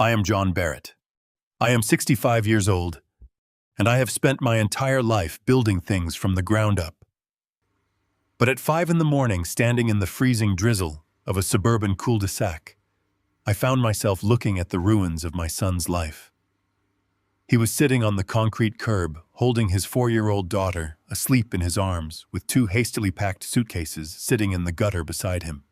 I am John Barrett. I am 65 years old, and I have spent my entire life building things from the ground up. But at 5 in the morning, standing in the freezing drizzle of a suburban cul-de-sac, I found myself looking at the ruins of my son's life. He was sitting on the concrete curb, holding his 4-year-old daughter, asleep in his arms, with 2 hastily packed suitcases sitting in the gutter beside him.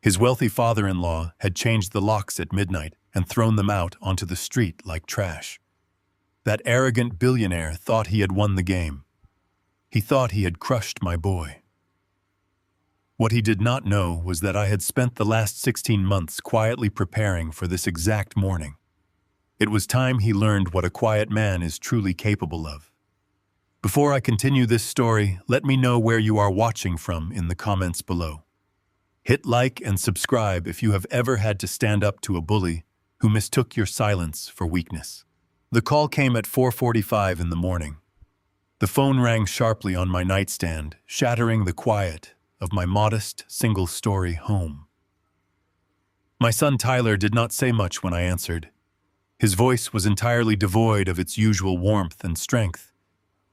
His wealthy father-in-law had changed the locks at midnight and thrown them out onto the street like trash. That arrogant billionaire thought he had won the game. He thought he had crushed my boy. What he did not know was that I had spent the last 16 months quietly preparing for this exact morning. It was time he learned what a quiet man is truly capable of. Before I continue this story, let me know where you are watching from in the comments below. Hit like and subscribe if you have ever had to stand up to a bully who mistook your silence for weakness. The call came at 4:45 in the morning. The phone rang sharply on my nightstand, shattering the quiet of my modest, single-story home. My son Tyler did not say much when I answered. His voice was entirely devoid of its usual warmth and strength.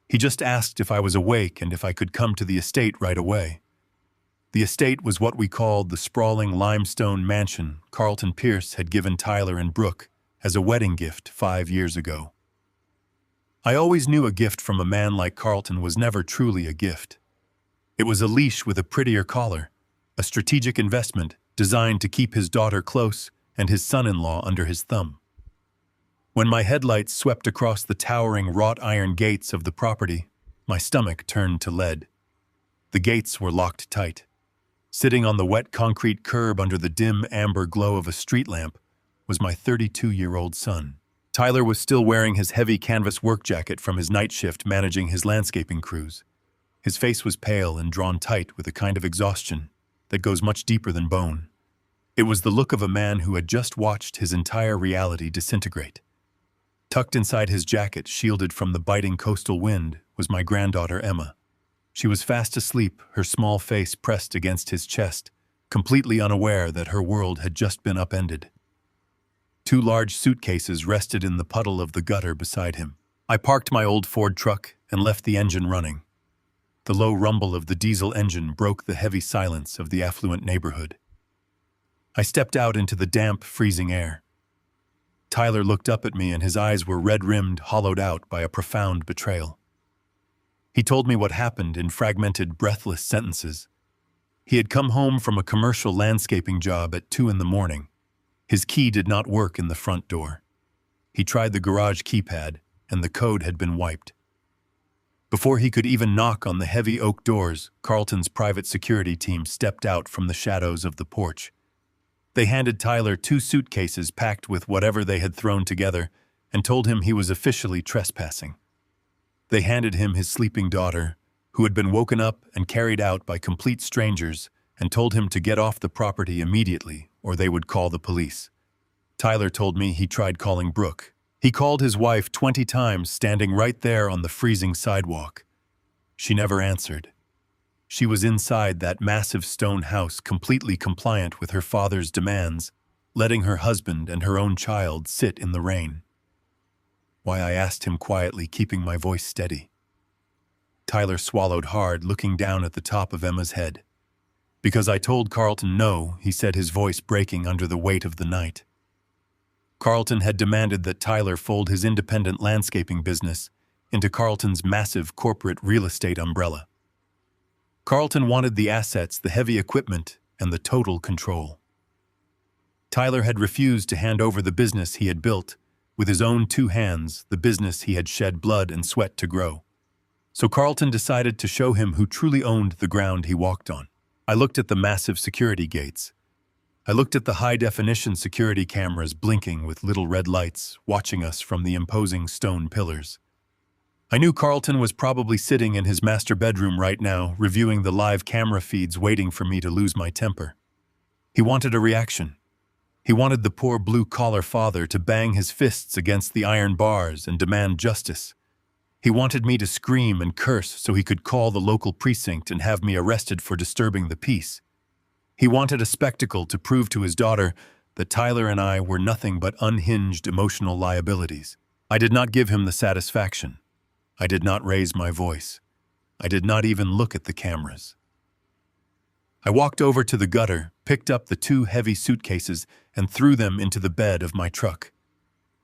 He just asked if I was awake and if I could come to the estate right away. The estate was what we called the sprawling limestone mansion Carlton Pierce had given Tyler and Brooke as a wedding gift 5 years ago. I always knew a gift from a man like Carlton was never truly a gift. It was a leash with a prettier collar, a strategic investment designed to keep his daughter close and his son-in-law under his thumb. When my headlights swept across the towering wrought iron gates of the property, my stomach turned to lead. The gates were locked tight. Sitting on the wet concrete curb under the dim amber glow of a street lamp was my 32-year-old son. Tyler was still wearing his heavy canvas work jacket from his night shift managing his landscaping crews. His face was pale and drawn tight with a kind of exhaustion that goes much deeper than bone. It was the look of a man who had just watched his entire reality disintegrate. Tucked inside his jacket, shielded from the biting coastal wind, was my granddaughter Emma. She was fast asleep, her small face pressed against his chest, completely unaware that her world had just been upended. 2 large suitcases rested in the puddle of the gutter beside him. I parked my old Ford truck and left the engine running. The low rumble of the diesel engine broke the heavy silence of the affluent neighborhood. I stepped out into the damp, freezing air. Tyler looked up at me and his eyes were red-rimmed, hollowed out by a profound betrayal. He told me what happened in fragmented, breathless sentences. He had come home from a commercial landscaping job at 2 in the morning. His key did not work in the front door. He tried the garage keypad, and the code had been wiped. Before he could even knock on the heavy oak doors, Carlton's private security team stepped out from the shadows of the porch. They handed Tyler 2 suitcases packed with whatever they had thrown together and told him he was officially trespassing. They handed him his sleeping daughter, who had been woken up and carried out by complete strangers, and told him to get off the property immediately or they would call the police. Tyler told me he tried calling Brooke. He called his wife 20 times, standing right there on the freezing sidewalk. She never answered. She was inside that massive stone house, completely compliant with her father's demands, letting her husband and her own child sit in the rain. Why, I asked him quietly, keeping my voice steady. Tyler swallowed hard, looking down at the top of Emma's head. Because I told Carlton no, he said, his voice breaking under the weight of the night. Carlton had demanded that Tyler fold his independent landscaping business into Carlton's massive corporate real estate umbrella. Carlton wanted the assets, the heavy equipment, and the total control. Tyler had refused to hand over the business he had built with his own 2 hands, the business he had shed blood and sweat to grow. So Carlton decided to show him who truly owned the ground he walked on. I looked at the massive security gates. I looked at the high-definition security cameras blinking with little red lights, watching us from the imposing stone pillars. I knew Carlton was probably sitting in his master bedroom right now, reviewing the live camera feeds, waiting for me to lose my temper. He wanted a reaction. He wanted the poor blue-collar father to bang his fists against the iron bars and demand justice. He wanted me to scream and curse so he could call the local precinct and have me arrested for disturbing the peace. He wanted a spectacle to prove to his daughter that Tyler and I were nothing but unhinged emotional liabilities. I did not give him the satisfaction. I did not raise my voice. I did not even look at the cameras. I walked over to the gutter, picked up the 2 heavy suitcases, and threw them into the bed of my truck.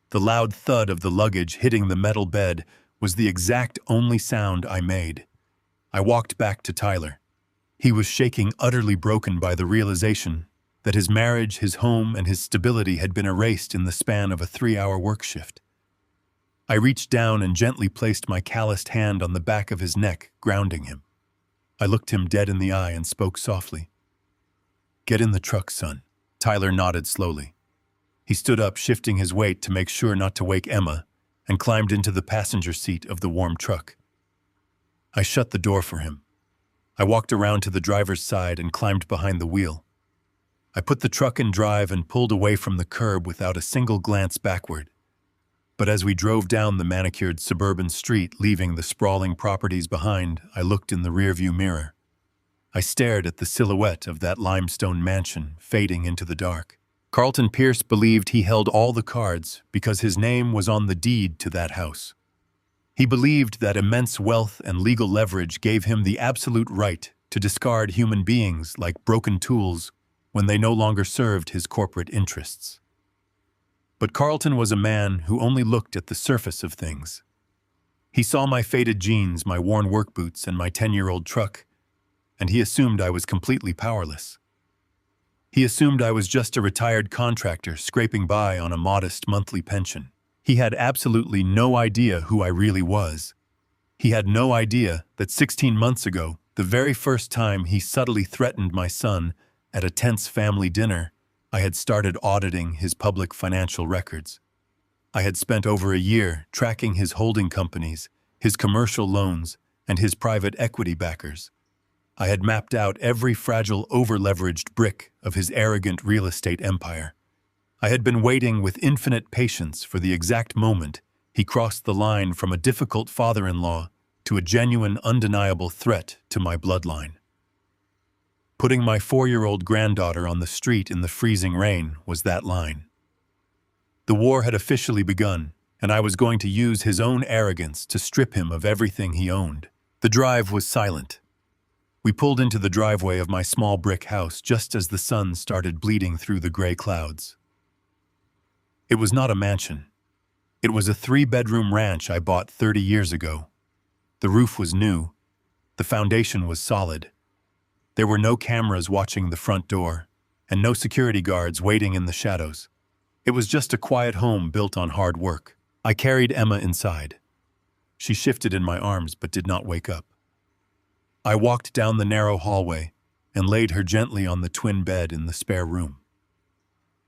The loud thud of the luggage hitting the metal bed was the exact only sound I made. I walked back to Tyler. He was shaking, utterly broken by the realization that his marriage, his home, and his stability had been erased in the span of a 3-hour work shift. I reached down and gently placed my calloused hand on the back of his neck, grounding him. I looked him dead in the eye and spoke softly. "Get in the truck, son." Tyler nodded slowly. He stood up, shifting his weight to make sure not to wake Emma, and climbed into the passenger seat of the warm truck. I shut the door for him. I walked around to the driver's side and climbed behind the wheel. I put the truck in drive and pulled away from the curb without a single glance backward. But as we drove down the manicured suburban street, leaving the sprawling properties behind, I looked in the rearview mirror. I stared at the silhouette of that limestone mansion fading into the dark. Carlton Pierce believed he held all the cards because his name was on the deed to that house. He believed that immense wealth and legal leverage gave him the absolute right to discard human beings like broken tools when they no longer served his corporate interests. But Carlton was a man who only looked at the surface of things. He saw my faded jeans, my worn work boots, and my 10-year-old truck, and he assumed I was completely powerless. He assumed I was just a retired contractor scraping by on a modest monthly pension. He had absolutely no idea who I really was. He had no idea that 16 months ago, the very first time he subtly threatened my son at a tense family dinner, I had started auditing his public financial records. I had spent over a year tracking his holding companies, his commercial loans, and his private equity backers. I had mapped out every fragile, over-leveraged brick of his arrogant real estate empire. I had been waiting with infinite patience for the exact moment he crossed the line from a difficult father-in-law to a genuine, undeniable threat to my bloodline. Putting my 4-year-old granddaughter on the street in the freezing rain was that line. The war had officially begun, and I was going to use his own arrogance to strip him of everything he owned. The drive was silent. We pulled into the driveway of my small brick house just as the sun started bleeding through the gray clouds. It was not a mansion. It was a 3-bedroom ranch I bought 30 years ago. The roof was new. The foundation was solid. There were no cameras watching the front door, and no security guards waiting in the shadows. It was just a quiet home built on hard work. I carried Emma inside. She shifted in my arms but did not wake up. I walked down the narrow hallway and laid her gently on the twin bed in the spare room.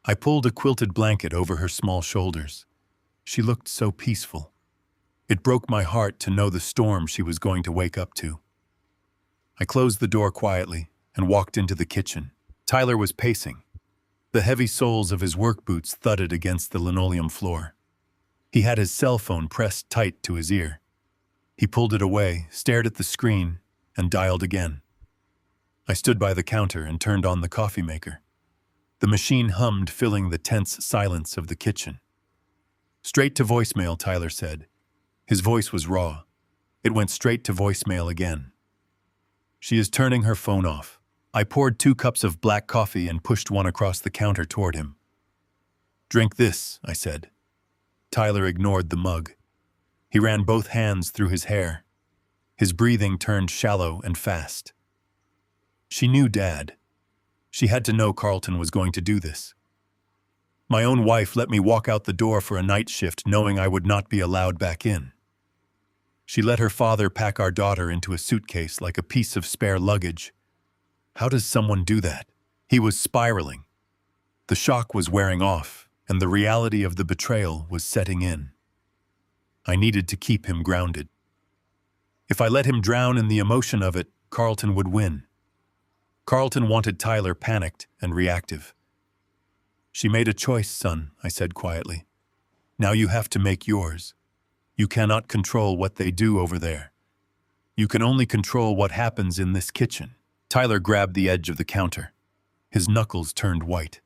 I pulled a quilted blanket over her small shoulders. She looked so peaceful. It broke my heart to know the storm she was going to wake up to. I closed the door quietly and walked into the kitchen. Tyler was pacing. The heavy soles of his work boots thudded against the linoleum floor. He had his cell phone pressed tight to his ear. He pulled it away, stared at the screen, and dialed again. I stood by the counter and turned on the coffee maker. The machine hummed, filling the tense silence of the kitchen. "Straight to voicemail," Tyler said. His voice was raw. It went straight to voicemail again. "She is turning her phone off." I poured 2 cups of black coffee and pushed one across the counter toward him. "Drink this," I said. Tyler ignored the mug. He ran both hands through his hair. His breathing turned shallow and fast. She knew Dad. She had to know Carlton was going to do this. My own wife let me walk out the door for a night shift knowing I would not be allowed back in. She let her father pack our daughter into a suitcase like a piece of spare luggage. How does someone do that? He was spiraling. The shock was wearing off, and the reality of the betrayal was setting in. I needed to keep him grounded. If I let him drown in the emotion of it, Carlton would win. Carlton wanted Tyler panicked and reactive. "She made a choice, son," I said quietly. "Now you have to make yours. You cannot control what they do over there. You can only control what happens in this kitchen." Tyler grabbed the edge of the counter. His knuckles turned white.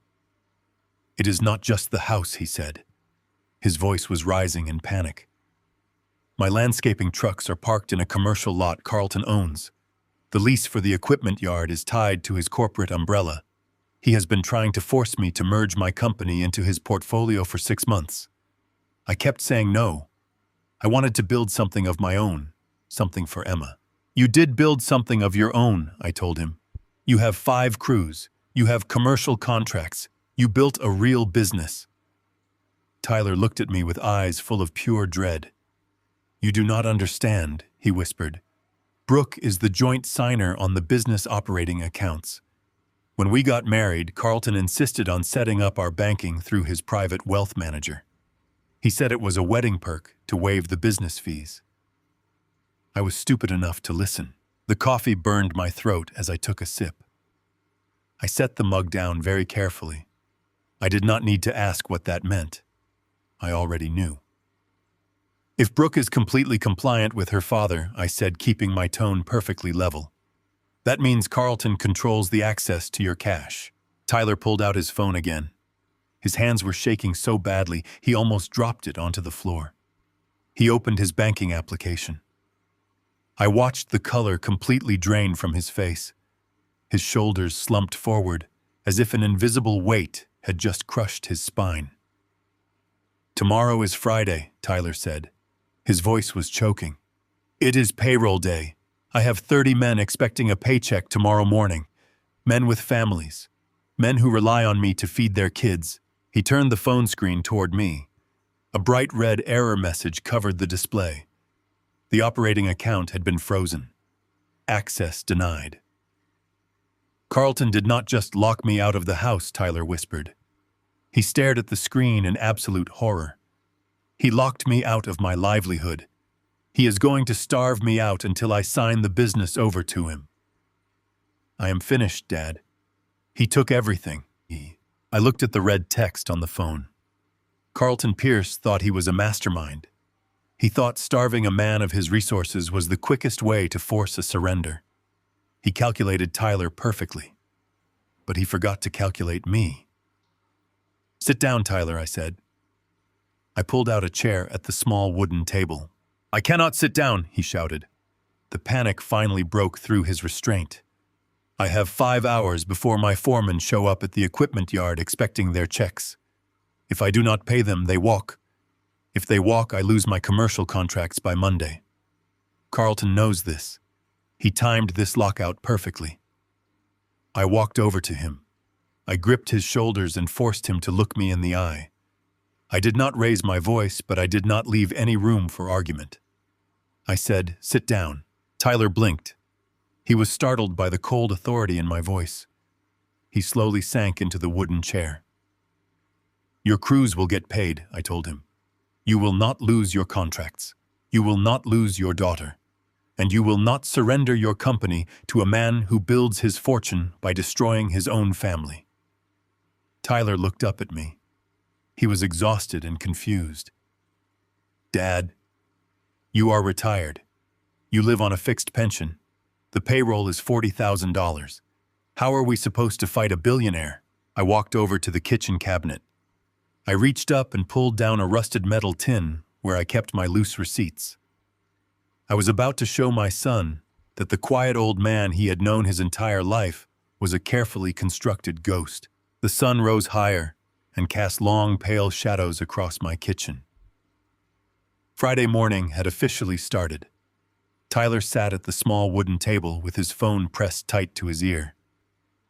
"It is not just the house," he said. His voice was rising in panic. "My landscaping trucks are parked in a commercial lot Carlton owns. The lease for the equipment yard is tied to his corporate umbrella. He has been trying to force me to merge my company into his portfolio for 6 months. I kept saying no. I wanted to build something of my own, something for Emma." "You did build something of your own," I told him. "You have 5 crews. You have commercial contracts. You built a real business." Tyler looked at me with eyes full of pure dread. "You do not understand," he whispered. "Brooke is the joint signer on the business operating accounts. When we got married, Carlton insisted on setting up our banking through his private wealth manager. He said it was a wedding perk to waive the business fees." I was stupid enough to listen. The coffee burned my throat as I took a sip. I set the mug down very carefully. I did not need to ask what that meant. I already knew. "If Brooke is completely compliant with her father," I said, keeping my tone perfectly level, "that means Carlton controls the access to your cash." Tyler pulled out his phone again. His hands were shaking so badly, he almost dropped it onto the floor. He opened his banking application. I watched the color completely drain from his face. His shoulders slumped forward, as if an invisible weight had just crushed his spine. "Tomorrow is Friday," Tyler said. His voice was choking. "It is payroll day. I have 30 men expecting a paycheck tomorrow morning. Men with families. Men who rely on me to feed their kids." He turned the phone screen toward me. A bright red error message covered the display. The operating account had been frozen. Access denied. "Carlton did not just lock me out of the house," Tyler whispered. He stared at the screen in absolute horror. "He locked me out of my livelihood. He is going to starve me out until I sign the business over to him." "I am finished, Dad. He took everything." I looked at the red text on the phone. Carlton Pierce thought he was a mastermind. He thought starving a man of his resources was the quickest way to force a surrender. He calculated Tyler perfectly. But he forgot to calculate me. "Sit down, Tyler," I said. I pulled out a chair at the small wooden table. "I cannot sit down," he shouted. The panic finally broke through his restraint. "I have 5 hours before my foremen show up at the equipment yard expecting their checks. If I do not pay them, they walk. If they walk, I lose my commercial contracts by Monday. Carlton knows this. He timed this lockout perfectly." I walked over to him. I gripped his shoulders and forced him to look me in the eye. I did not raise my voice, but I did not leave any room for argument. I said, "Sit down." Tyler blinked. He was startled by the cold authority in my voice. He slowly sank into the wooden chair. "Your crews will get paid," I told him. "You will not lose your contracts. You will not lose your daughter. And you will not surrender your company to a man who builds his fortune by destroying his own family." Tyler looked up at me. He was exhausted and confused. "Dad, you are retired. You live on a fixed pension. The payroll is $40,000. How are we supposed to fight a billionaire?" I walked over to the kitchen cabinet. I reached up and pulled down a rusted metal tin where I kept my loose receipts. I was about to show my son that the quiet old man he had known his entire life was a carefully constructed ghost. The sun rose higher and cast long, pale shadows across my kitchen. Friday morning had officially started. Tyler sat at the small wooden table with his phone pressed tight to his ear.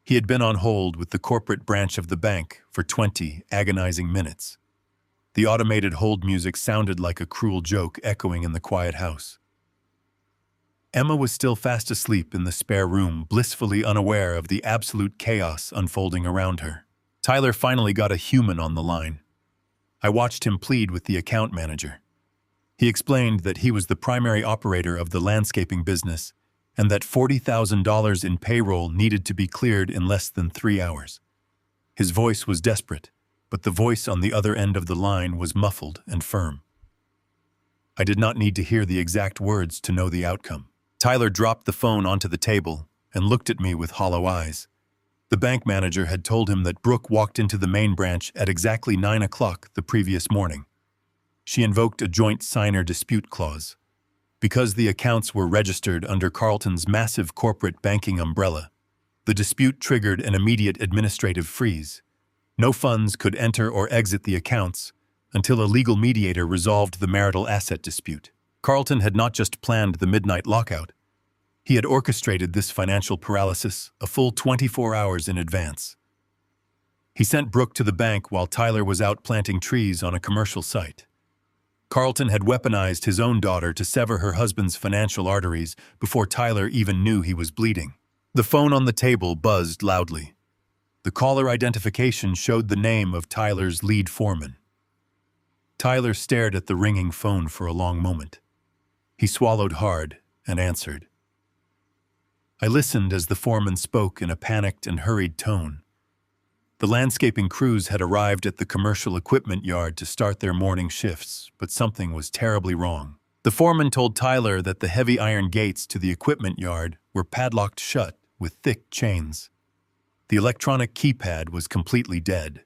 He had been on hold with the corporate branch of the bank for 20 agonizing minutes. The automated hold music sounded like a cruel joke echoing in the quiet house. Emma was still fast asleep in the spare room, blissfully unaware of the absolute chaos unfolding around her. Tyler finally got a human on the line. I watched him plead with the account manager. He explained that he was the primary operator of the landscaping business and that $40,000 in payroll needed to be cleared in less than 3 hours. His voice was desperate, but the voice on the other end of the line was muffled and firm. I did not need to hear the exact words to know the outcome. Tyler dropped the phone onto the table and looked at me with hollow eyes. The bank manager had told him that Brooke walked into the main branch at exactly 9 o'clock the previous morning. She invoked a joint signer dispute clause. Because the accounts were registered under Carlton's massive corporate banking umbrella, the dispute triggered an immediate administrative freeze. No funds could enter or exit the accounts until a legal mediator resolved the marital asset dispute. Carlton had not just planned the midnight lockout. He had orchestrated this financial paralysis a full 24 hours in advance. He sent Brooke to the bank while Tyler was out planting trees on a commercial site. Carlton had weaponized his own daughter to sever her husband's financial arteries before Tyler even knew he was bleeding. The phone on the table buzzed loudly. The caller identification showed the name of Tyler's lead foreman. Tyler stared at the ringing phone for a long moment. He swallowed hard and answered. I listened as the foreman spoke in a panicked and hurried tone. The landscaping crews had arrived at the commercial equipment yard to start their morning shifts, but something was terribly wrong. The foreman told Tyler that the heavy iron gates to the equipment yard were padlocked shut with thick chains. The electronic keypad was completely dead.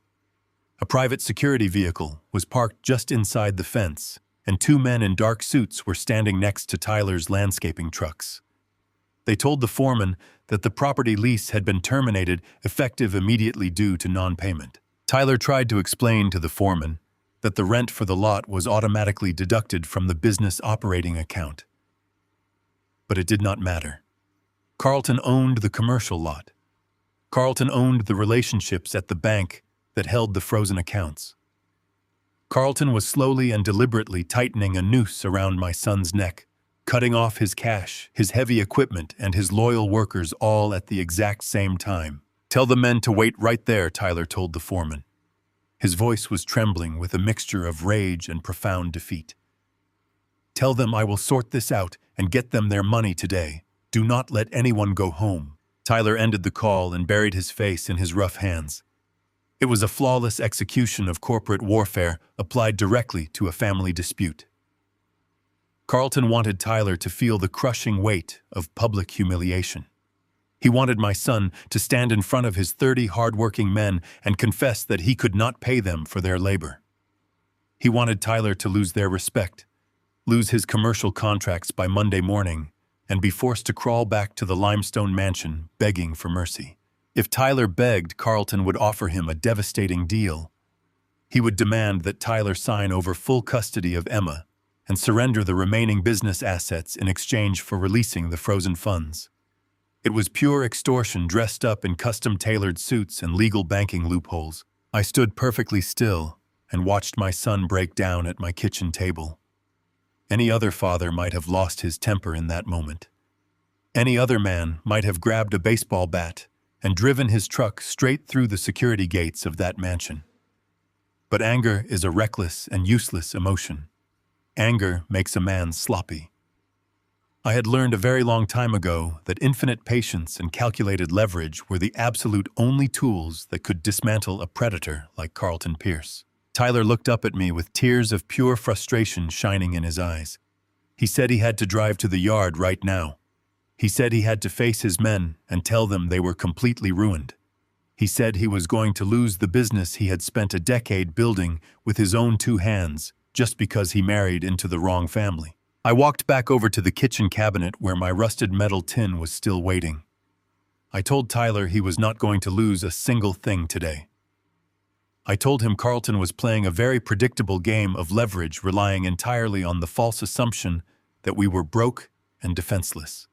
A private security vehicle was parked just inside the fence, and 2 men in dark suits were standing next to Tyler's landscaping trucks. They told the foreman that the property lease had been terminated effective immediately due to non-payment. Tyler tried to explain to the foreman that the rent for the lot was automatically deducted from the business operating account. But it did not matter. Carlton owned the commercial lot. Carlton owned the relationships at the bank that held the frozen accounts. Carlton was slowly and deliberately tightening a noose around my son's neck, cutting off his cash, his heavy equipment, and his loyal workers all at the exact same time. Tell the men to wait right there, Tyler told the foreman. His voice was trembling with a mixture of rage and profound defeat. Tell them I will sort this out and get them their money today. Do not let anyone go home. Tyler ended the call and buried his face in his rough hands. It was a flawless execution of corporate warfare applied directly to a family dispute. Carlton wanted Tyler to feel the crushing weight of public humiliation. He wanted my son to stand in front of his 30 hard-working men and confess that he could not pay them for their labor. He wanted Tyler to lose their respect, lose his commercial contracts by Monday morning, and be forced to crawl back to the limestone mansion begging for mercy. If Tyler begged, Carlton would offer him a devastating deal. He would demand that Tyler sign over full custody of Emma and surrender the remaining business assets in exchange for releasing the frozen funds. It was pure extortion dressed up in custom-tailored suits and legal banking loopholes. I stood perfectly still and watched my son break down at my kitchen table. Any other father might have lost his temper in that moment. Any other man might have grabbed a baseball bat and driven his truck straight through the security gates of that mansion. But anger is a reckless and useless emotion. Anger makes a man sloppy. I had learned a very long time ago that infinite patience and calculated leverage were the absolute only tools that could dismantle a predator like Carlton Pierce. Tyler looked up at me with tears of pure frustration shining in his eyes. He said he had to drive to the yard right now. He said he had to face his men and tell them they were completely ruined. He said he was going to lose the business he had spent a decade building with his own 2 hands just because he married into the wrong family. I walked back over to the kitchen cabinet where my rusted metal tin was still waiting. I told Tyler he was not going to lose a single thing today. I told him Carlton was playing a very predictable game of leverage, relying entirely on the false assumption that we were broke and defenseless.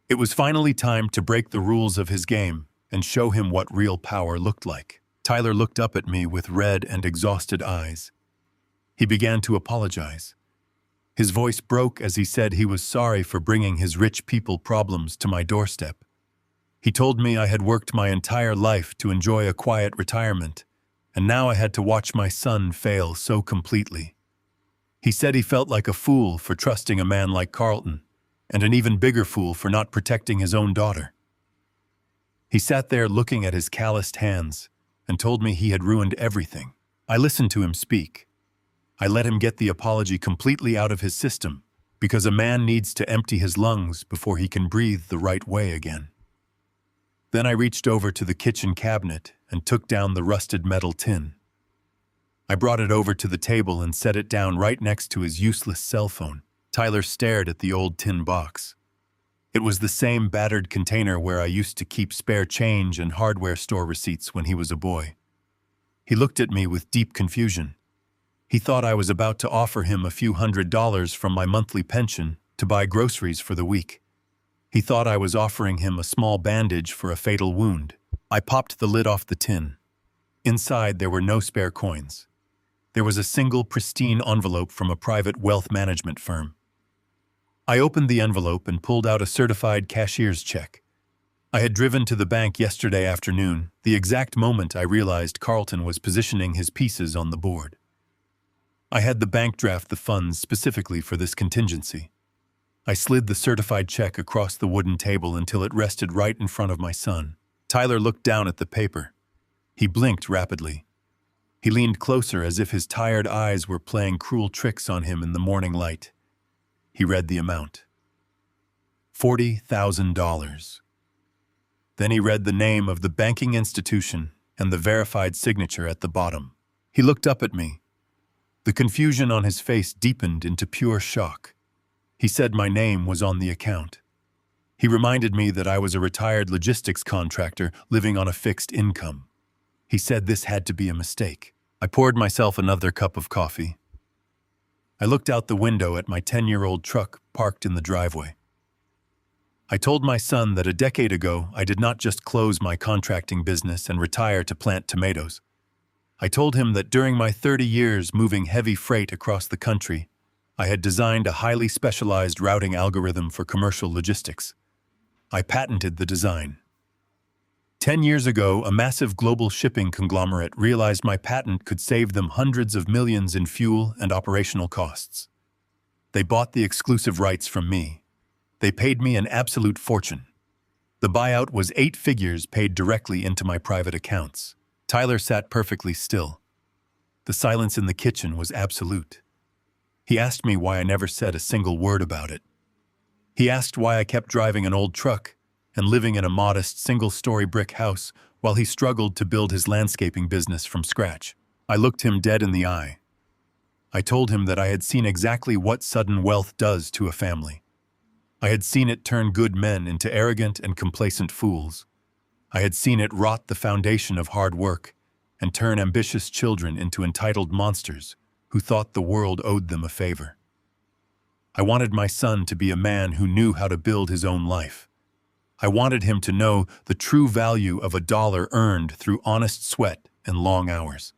It was finally time to break the rules of his game and show him what real power looked like. Tyler looked up at me with red and exhausted eyes. He began to apologize. His voice broke as he said he was sorry for bringing his rich people problems to my doorstep. He told me I had worked my entire life to enjoy a quiet retirement, and now I had to watch my son fail so completely. He said he felt like a fool for trusting a man like Carlton, and an even bigger fool for not protecting his own daughter. He sat there looking at his calloused hands and told me he had ruined everything. I listened to him speak. I let him get the apology completely out of his system, because a man needs to empty his lungs before he can breathe the right way again. Then I reached over to the kitchen cabinet and took down the rusted metal tin. I brought it over to the table and set it down right next to his useless cell phone. Tyler stared at the old tin box. It was the same battered container where I used to keep spare change and hardware store receipts when he was a boy. He looked at me with deep confusion. He thought I was about to offer him a few $100s from my monthly pension to buy groceries for the week. He thought I was offering him a small bandage for a fatal wound. I popped the lid off the tin. Inside, there were no spare coins. There was a single pristine envelope from a private wealth management firm. I opened the envelope and pulled out a certified cashier's check. I had driven to the bank yesterday afternoon, the exact moment I realized Carlton was positioning his pieces on the board. I had the bank draft the funds specifically for this contingency. I slid the certified check across the wooden table until it rested right in front of my son. Tyler looked down at the paper. He blinked rapidly. He leaned closer as if his tired eyes were playing cruel tricks on him in the morning light. He read the amount. $40,000. Then he read the name of the banking institution and the verified signature at the bottom. He looked up at me. The confusion on his face deepened into pure shock. He said my name was on the account. He reminded me that I was a retired logistics contractor living on a fixed income. He said this had to be a mistake. I poured myself another cup of coffee. I looked out the window at my 10-year-old truck parked in the driveway. I told my son that a decade ago I did not just close my contracting business and retire to plant tomatoes. I told him that during my 30 years moving heavy freight across the country, I had designed a highly specialized routing algorithm for commercial logistics. I patented the design. 10 years ago, a massive global shipping conglomerate realized my patent could save them hundreds of millions in fuel and operational costs. They bought the exclusive rights from me. They paid me an absolute fortune. The buyout was 8 figures paid directly into my private accounts. Tyler sat perfectly still. The silence in the kitchen was absolute. He asked me why I never said a single word about it. He asked why I kept driving an old truck and living in a modest single-story brick house while he struggled to build his landscaping business from scratch. I looked him dead in the eye. I told him that I had seen exactly what sudden wealth does to a family. I had seen it turn good men into arrogant and complacent fools. I had seen it rot the foundation of hard work and turn ambitious children into entitled monsters who thought the world owed them a favor. I wanted my son to be a man who knew how to build his own life. I wanted him to know the true value of a dollar earned through honest sweat and long hours.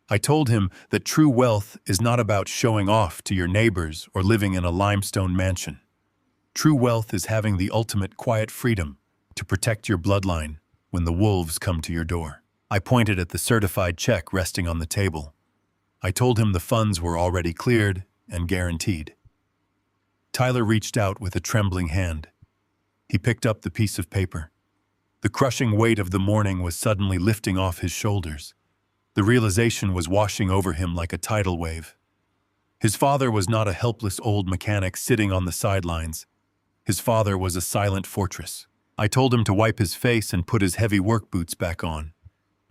I told him that true wealth is not about showing off to your neighbors or living in a limestone mansion. True wealth is having the ultimate quiet freedom to protect your bloodline when the wolves come to your door. I pointed at the certified check resting on the table. I told him the funds were already cleared and guaranteed. Tyler reached out with a trembling hand. He picked up the piece of paper. The crushing weight of the morning was suddenly lifting off his shoulders. The realization was washing over him like a tidal wave. His father was not a helpless old mechanic sitting on the sidelines. His father was a silent fortress. I told him to wipe his face and put his heavy work boots back on.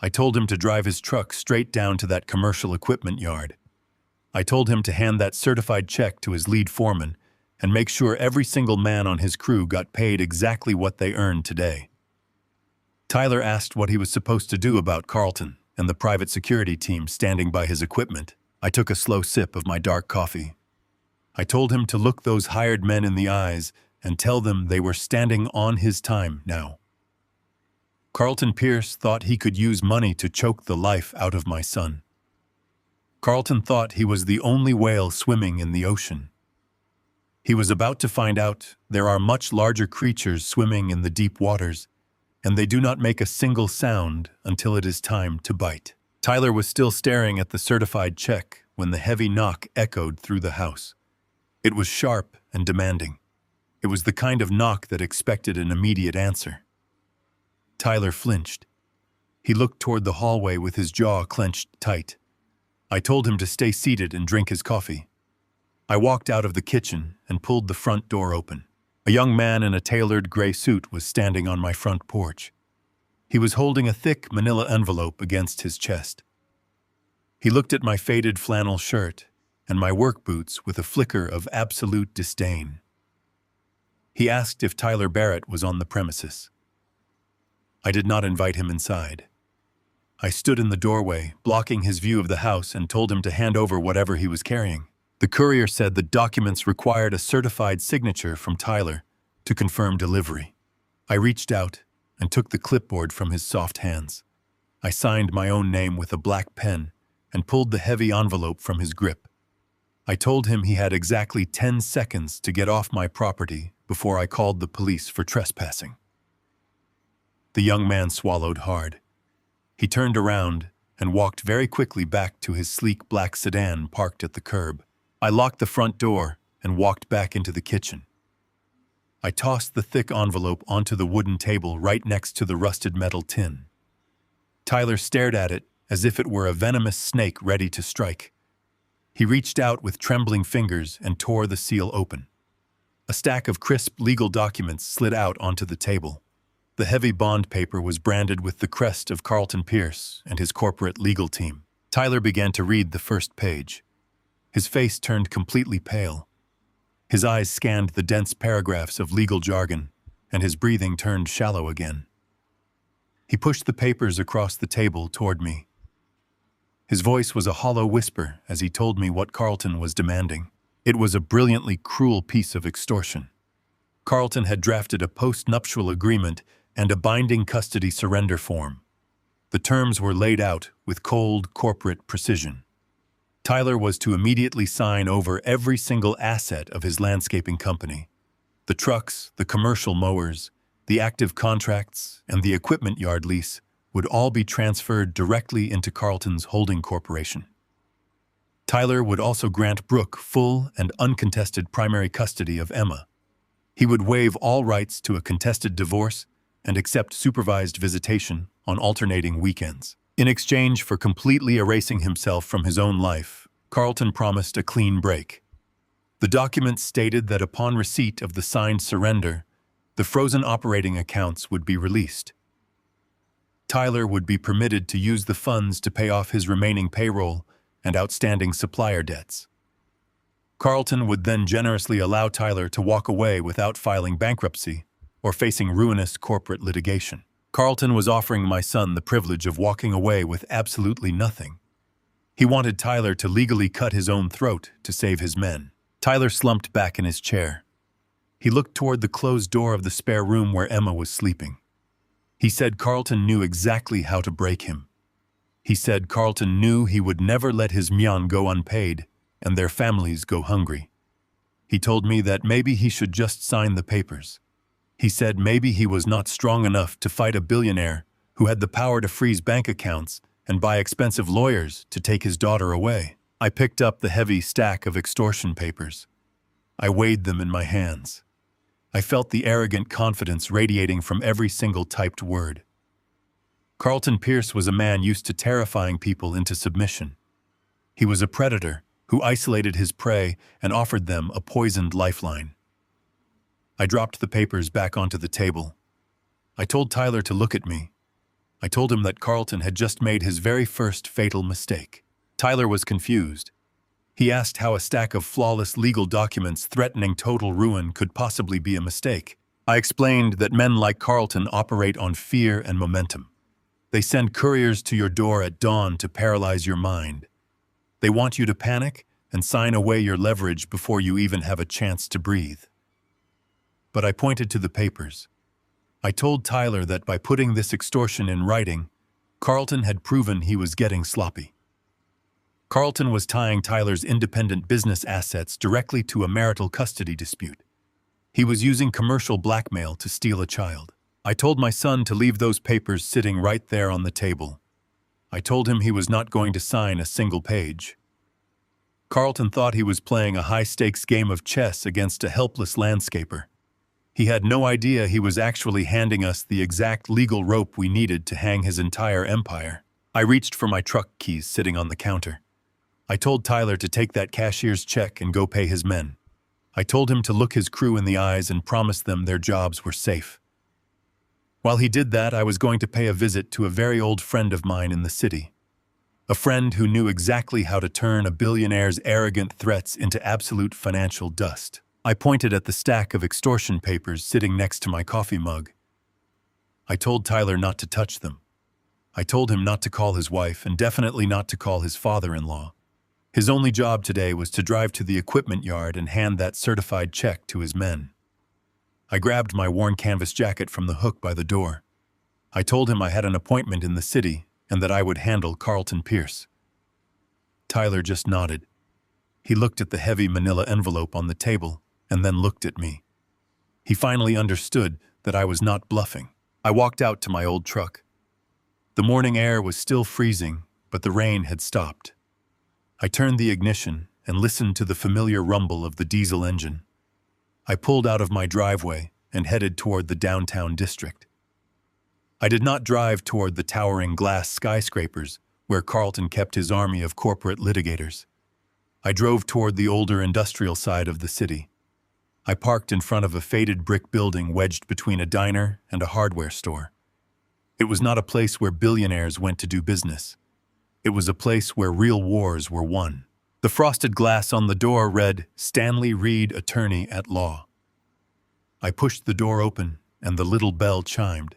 I told him to drive his truck straight down to that commercial equipment yard. I told him to hand that certified check to his lead foreman and make sure every single man on his crew got paid exactly what they earned today. Tyler asked what he was supposed to do about Carlton and the private security team standing by his equipment. I took a slow sip of my dark coffee. I told him to look those hired men in the eyes and tell them they were standing on his time now. Carlton Pierce thought he could use money to choke the life out of my son. Carlton thought he was the only whale swimming in the ocean. He was about to find out there are much larger creatures swimming in the deep waters, and they do not make a single sound until it is time to bite. Tyler was still staring at the certified check when the heavy knock echoed through the house. It was sharp and demanding. It was the kind of knock that expected an immediate answer. Tyler flinched. He looked toward the hallway with his jaw clenched tight. I told him to stay seated and drink his coffee. I walked out of the kitchen and pulled the front door open. A young man in a tailored gray suit was standing on my front porch. He was holding a thick manila envelope against his chest. He looked at my faded flannel shirt and my work boots with a flicker of absolute disdain. He asked if Tyler Barrett was on the premises. I did not invite him inside. I stood in the doorway, blocking his view of the house, and told him to hand over whatever he was carrying. The courier said the documents required a certified signature from Tyler to confirm delivery. I reached out and took the clipboard from his soft hands. I signed my own name with a black pen and pulled the heavy envelope from his grip. I told him he had exactly 10 seconds to get off my property before I called the police for trespassing. The young man swallowed hard. He turned around and walked very quickly back to his sleek black sedan parked at the curb. I locked the front door and walked back into the kitchen. I tossed the thick envelope onto the wooden table right next to the rusted metal tin. Tyler stared at it as if it were a venomous snake ready to strike. He reached out with trembling fingers and tore the seal open. A stack of crisp legal documents slid out onto the table. The heavy bond paper was branded with the crest of Carlton Pierce and his corporate legal team. Tyler began to read the first page. His face turned completely pale. His eyes scanned the dense paragraphs of legal jargon, and his breathing turned shallow again. He pushed the papers across the table toward me. His voice was a hollow whisper as he told me what Carlton was demanding. It was a brilliantly cruel piece of extortion. Carlton had drafted a post-nuptial agreement and a binding custody surrender form. The terms were laid out with cold corporate precision. Tyler was to immediately sign over every single asset of his landscaping company. The trucks, the commercial mowers, the active contracts, and the equipment yard lease would all be transferred directly into Carlton's holding corporation. Tyler would also grant Brooke full and uncontested primary custody of Emma. He would waive all rights to a contested divorce and accept supervised visitation on alternating weekends. In exchange for completely erasing himself from his own life, Carlton promised a clean break. The documents stated that upon receipt of the signed surrender, the frozen operating accounts would be released. Tyler would be permitted to use the funds to pay off his remaining payroll and outstanding supplier debts. Carlton would then generously allow Tyler to walk away without filing bankruptcy or facing ruinous corporate litigation. Carlton was offering my son the privilege of walking away with absolutely nothing. He wanted Tyler to legally cut his own throat to save his men. Tyler slumped back in his chair. He looked toward the closed door of the spare room where Emma was sleeping. He said Carlton knew exactly how to break him. He said Carlton knew he would never let his myon go unpaid and their families go hungry. He told me that maybe he should just sign the papers. He said maybe he was not strong enough to fight a billionaire who had the power to freeze bank accounts and buy expensive lawyers to take his daughter away. I picked up the heavy stack of extortion papers. I weighed them in my hands. I felt the arrogant confidence radiating from every single typed word. Carlton Pierce was a man used to terrifying people into submission. He was a predator who isolated his prey and offered them a poisoned lifeline. I dropped the papers back onto the table. I told Tyler to look at me. I told him that Carlton had just made his very first fatal mistake. Tyler was confused. He asked how a stack of flawless legal documents threatening total ruin could possibly be a mistake. I explained that men like Carlton operate on fear and momentum. They send couriers to your door at dawn to paralyze your mind. They want you to panic and sign away your leverage before you even have a chance to breathe. But I pointed to the papers. I told Tyler that by putting this extortion in writing, Carlton had proven he was getting sloppy. Carlton was tying Tyler's independent business assets directly to a marital custody dispute. He was using commercial blackmail to steal a child. I told my son to leave those papers sitting right there on the table. I told him he was not going to sign a single page. Carlton thought he was playing a high-stakes game of chess against a helpless landscaper. He had no idea he was actually handing us the exact legal rope we needed to hang his entire empire. I reached for my truck keys sitting on the counter. I told Tyler to take that cashier's check and go pay his men. I told him to look his crew in the eyes and promise them their jobs were safe. While he did that, I was going to pay a visit to a very old friend of mine in the city. A friend who knew exactly how to turn a billionaire's arrogant threats into absolute financial dust. I pointed at the stack of extortion papers sitting next to my coffee mug. I told Tyler not to touch them. I told him not to call his wife and definitely not to call his father-in-law. His only job today was to drive to the equipment yard and hand that certified check to his men. I grabbed my worn canvas jacket from the hook by the door. I told him I had an appointment in the city and that I would handle Carlton Pierce. Tyler just nodded. He looked at the heavy manila envelope on the table and then looked at me. He finally understood that I was not bluffing. I walked out to my old truck. The morning air was still freezing, but the rain had stopped. I turned the ignition and listened to the familiar rumble of the diesel engine. I pulled out of my driveway and headed toward the downtown district. I did not drive toward the towering glass skyscrapers where Carlton kept his army of corporate litigators. I drove toward the older industrial side of the city. I parked in front of a faded brick building wedged between a diner and a hardware store. It was not a place where billionaires went to do business. It was a place where real wars were won. The frosted glass on the door read, "Stanley Reed, Attorney at Law." I pushed the door open and the little bell chimed.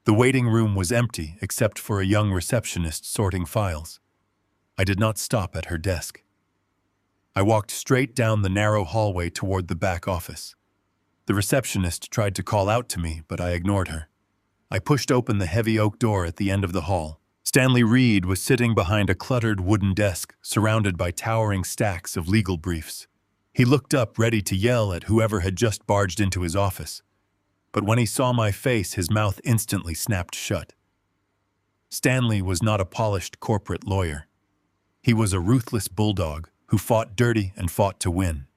The waiting room was empty except for a young receptionist sorting files. I did not stop at her desk. I walked straight down the narrow hallway toward the back office. The receptionist tried to call out to me, but I ignored her. I pushed open the heavy oak door at the end of the hall. Stanley Reed was sitting behind a cluttered wooden desk surrounded by towering stacks of legal briefs. He looked up ready to yell at whoever had just barged into his office. But when he saw my face, his mouth instantly snapped shut. Stanley was not a polished corporate lawyer. He was a ruthless bulldog who fought dirty and fought to win.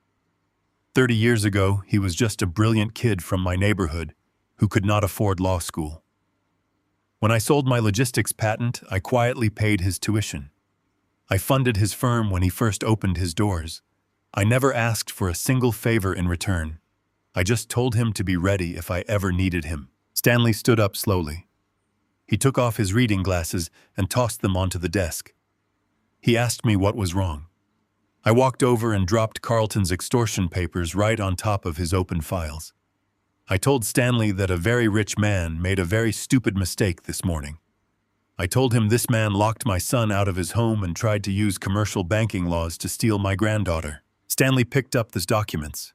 30 years ago, he was just a brilliant kid from my neighborhood who could not afford law school. When I sold my logistics patent, I quietly paid his tuition. I funded his firm when he first opened his doors. I never asked for a single favor in return. I just told him to be ready if I ever needed him. Stanley stood up slowly. He took off his reading glasses and tossed them onto the desk. He asked me what was wrong. I walked over and dropped Carlton's extortion papers right on top of his open files. I told Stanley that a very rich man made a very stupid mistake this morning. I told him this man locked my son out of his home and tried to use commercial banking laws to steal my granddaughter. Stanley picked up these documents.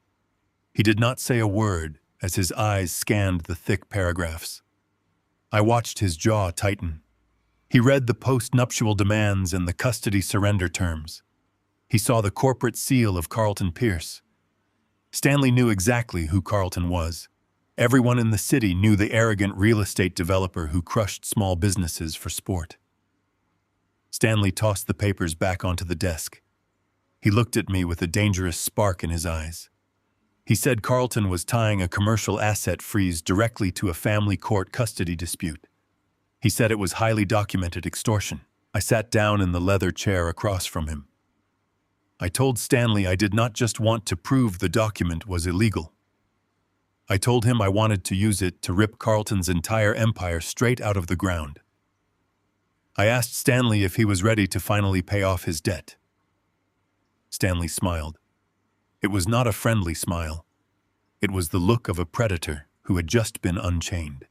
He did not say a word as his eyes scanned the thick paragraphs. I watched his jaw tighten. He read the post-nuptial demands and the custody surrender terms. He saw the corporate seal of Carlton Pierce. Stanley knew exactly who Carlton was. Everyone in the city knew the arrogant real estate developer who crushed small businesses for sport. Stanley tossed the papers back onto the desk. He looked at me with a dangerous spark in his eyes. He said Carlton was tying a commercial asset freeze directly to a family court custody dispute. He said it was highly documented extortion. I sat down in the leather chair across from him. I told Stanley I did not just want to prove the document was illegal. I told him I wanted to use it to rip Carlton's entire empire straight out of the ground. I asked Stanley if he was ready to finally pay off his debt. Stanley smiled. It was not a friendly smile. It was the look of a predator who had just been unchained.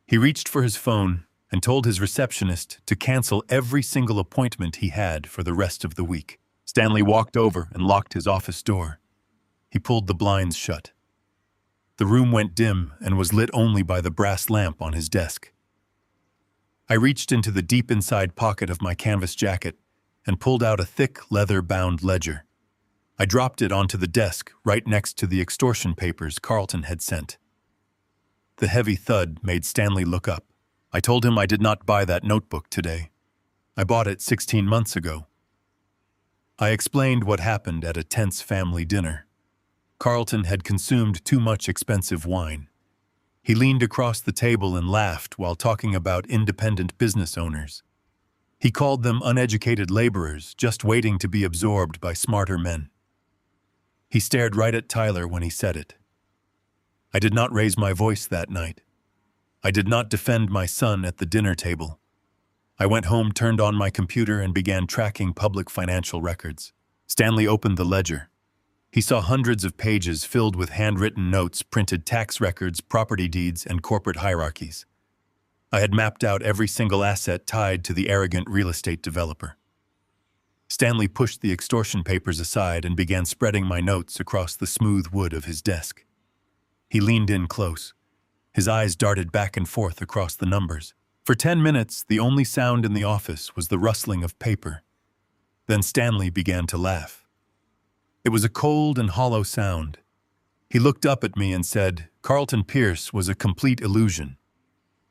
He reached for his phone and told his receptionist to cancel every single appointment he had for the rest of the week. Stanley walked over and locked his office door. He pulled the blinds shut. The room went dim and was lit only by the brass lamp on his desk. I reached into the deep inside pocket of my canvas jacket and pulled out a thick, leather-bound ledger. I dropped it onto the desk right next to the extortion papers Carlton had sent. The heavy thud made Stanley look up. I told him I did not buy that notebook today. I bought it 16 months ago. I explained what happened at a tense family dinner. Carlton had consumed too much expensive wine. He leaned across the table and laughed while talking about independent business owners. He called them uneducated laborers just waiting to be absorbed by smarter men. He stared right at Tyler when he said it. I did not raise my voice that night. I did not defend my son at the dinner table. I went home, turned on my computer, and began tracking public financial records. Stanley opened the ledger. He saw hundreds of pages filled with handwritten notes, printed tax records, property deeds, and corporate hierarchies. I had mapped out every single asset tied to the arrogant real estate developer. Stanley pushed the extortion papers aside and began spreading my notes across the smooth wood of his desk. He leaned in close. His eyes darted back and forth across the numbers. For 10 minutes, the only sound in the office was the rustling of paper. Then Stanley began to laugh. It was a cold and hollow sound. He looked up at me and said, "Carlton Pierce was a complete illusion."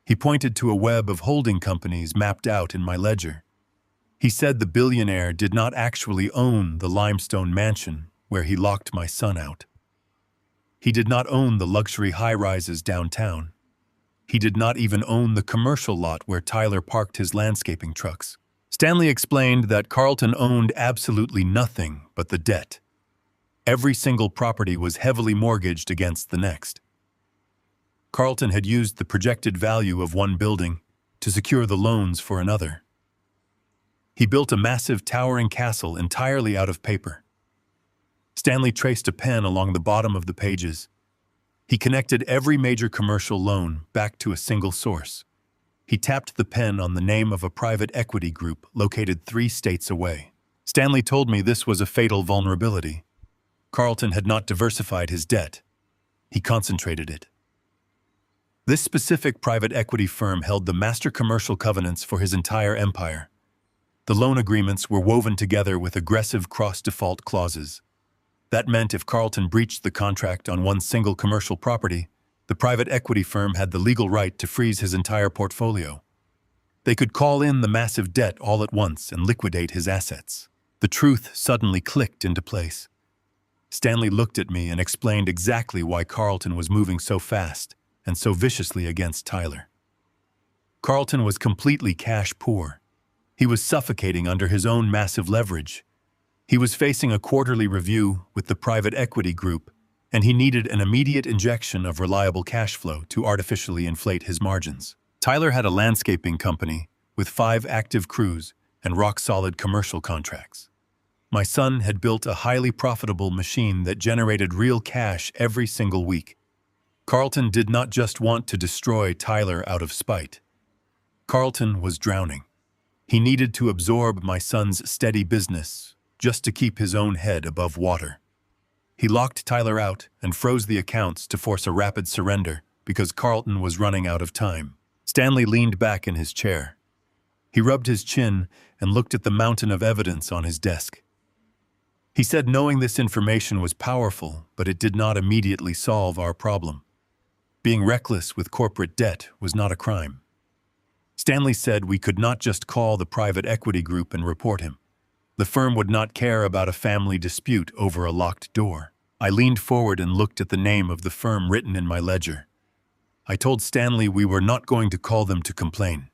He pointed to a web of holding companies mapped out in my ledger. He said the billionaire did not actually own the limestone mansion where he locked my son out. He did not own the luxury high-rises downtown. He did not even own the commercial lot where Tyler parked his landscaping trucks. Stanley explained that Carlton owned absolutely nothing but the debt. Every single property was heavily mortgaged against the next. Carlton had used the projected value of one building to secure the loans for another. He built a massive towering castle entirely out of paper. Stanley traced a pen along the bottom of the pages. He connected every major commercial loan back to a single source. He tapped the pen on the name of a private equity group located 3 states away. Stanley told me this was a fatal vulnerability. Carlton had not diversified his debt. He concentrated it. This specific private equity firm held the master commercial covenants for his entire empire. The loan agreements were woven together with aggressive cross-default clauses. That meant if Carlton breached the contract on one single commercial property, the private equity firm had the legal right to freeze his entire portfolio. They could call in the massive debt all at once and liquidate his assets. The truth suddenly clicked into place. Stanley looked at me and explained exactly why Carlton was moving so fast and so viciously against Tyler. Carlton was completely cash poor. He was suffocating under his own massive leverage. He was facing a quarterly review with the private equity group, and he needed an immediate injection of reliable cash flow to artificially inflate his margins. Tyler had a landscaping company with 5 active crews and rock-solid commercial contracts. My son had built a highly profitable machine that generated real cash every single week. Carlton did not just want to destroy Tyler out of spite. Carlton was drowning. He needed to absorb my son's steady business just to keep his own head above water. He locked Tyler out and froze the accounts to force a rapid surrender because Carlton was running out of time. Stanley leaned back in his chair. He rubbed his chin and looked at the mountain of evidence on his desk. He said knowing this information was powerful, but it did not immediately solve our problem. Being reckless with corporate debt was not a crime. Stanley said we could not just call the private equity group and report him. The firm would not care about a family dispute over a locked door. I leaned forward and looked at the name of the firm written in my ledger. I told Stanley we were not going to call them to complain.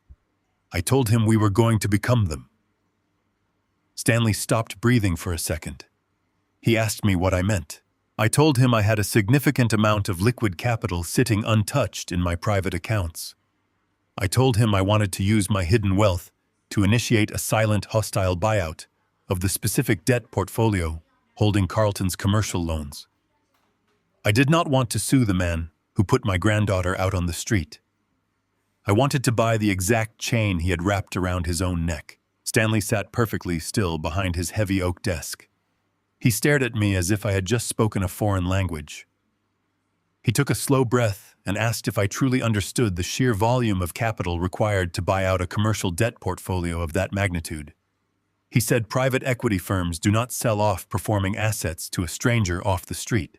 I told him we were going to become them. Stanley stopped breathing for a second. He asked me what I meant. I told him I had a significant amount of liquid capital sitting untouched in my private accounts. I told him I wanted to use my hidden wealth to initiate a silent, hostile buyout of the specific debt portfolio holding Carlton's commercial loans. I did not want to sue the man who put my granddaughter out on the street. I wanted to buy the exact chain he had wrapped around his own neck. Stanley sat perfectly still behind his heavy oak desk. He stared at me as if I had just spoken a foreign language. He took a slow breath and asked if I truly understood the sheer volume of capital required to buy out a commercial debt portfolio of that magnitude. He said private equity firms do not sell off performing assets to a stranger off the street.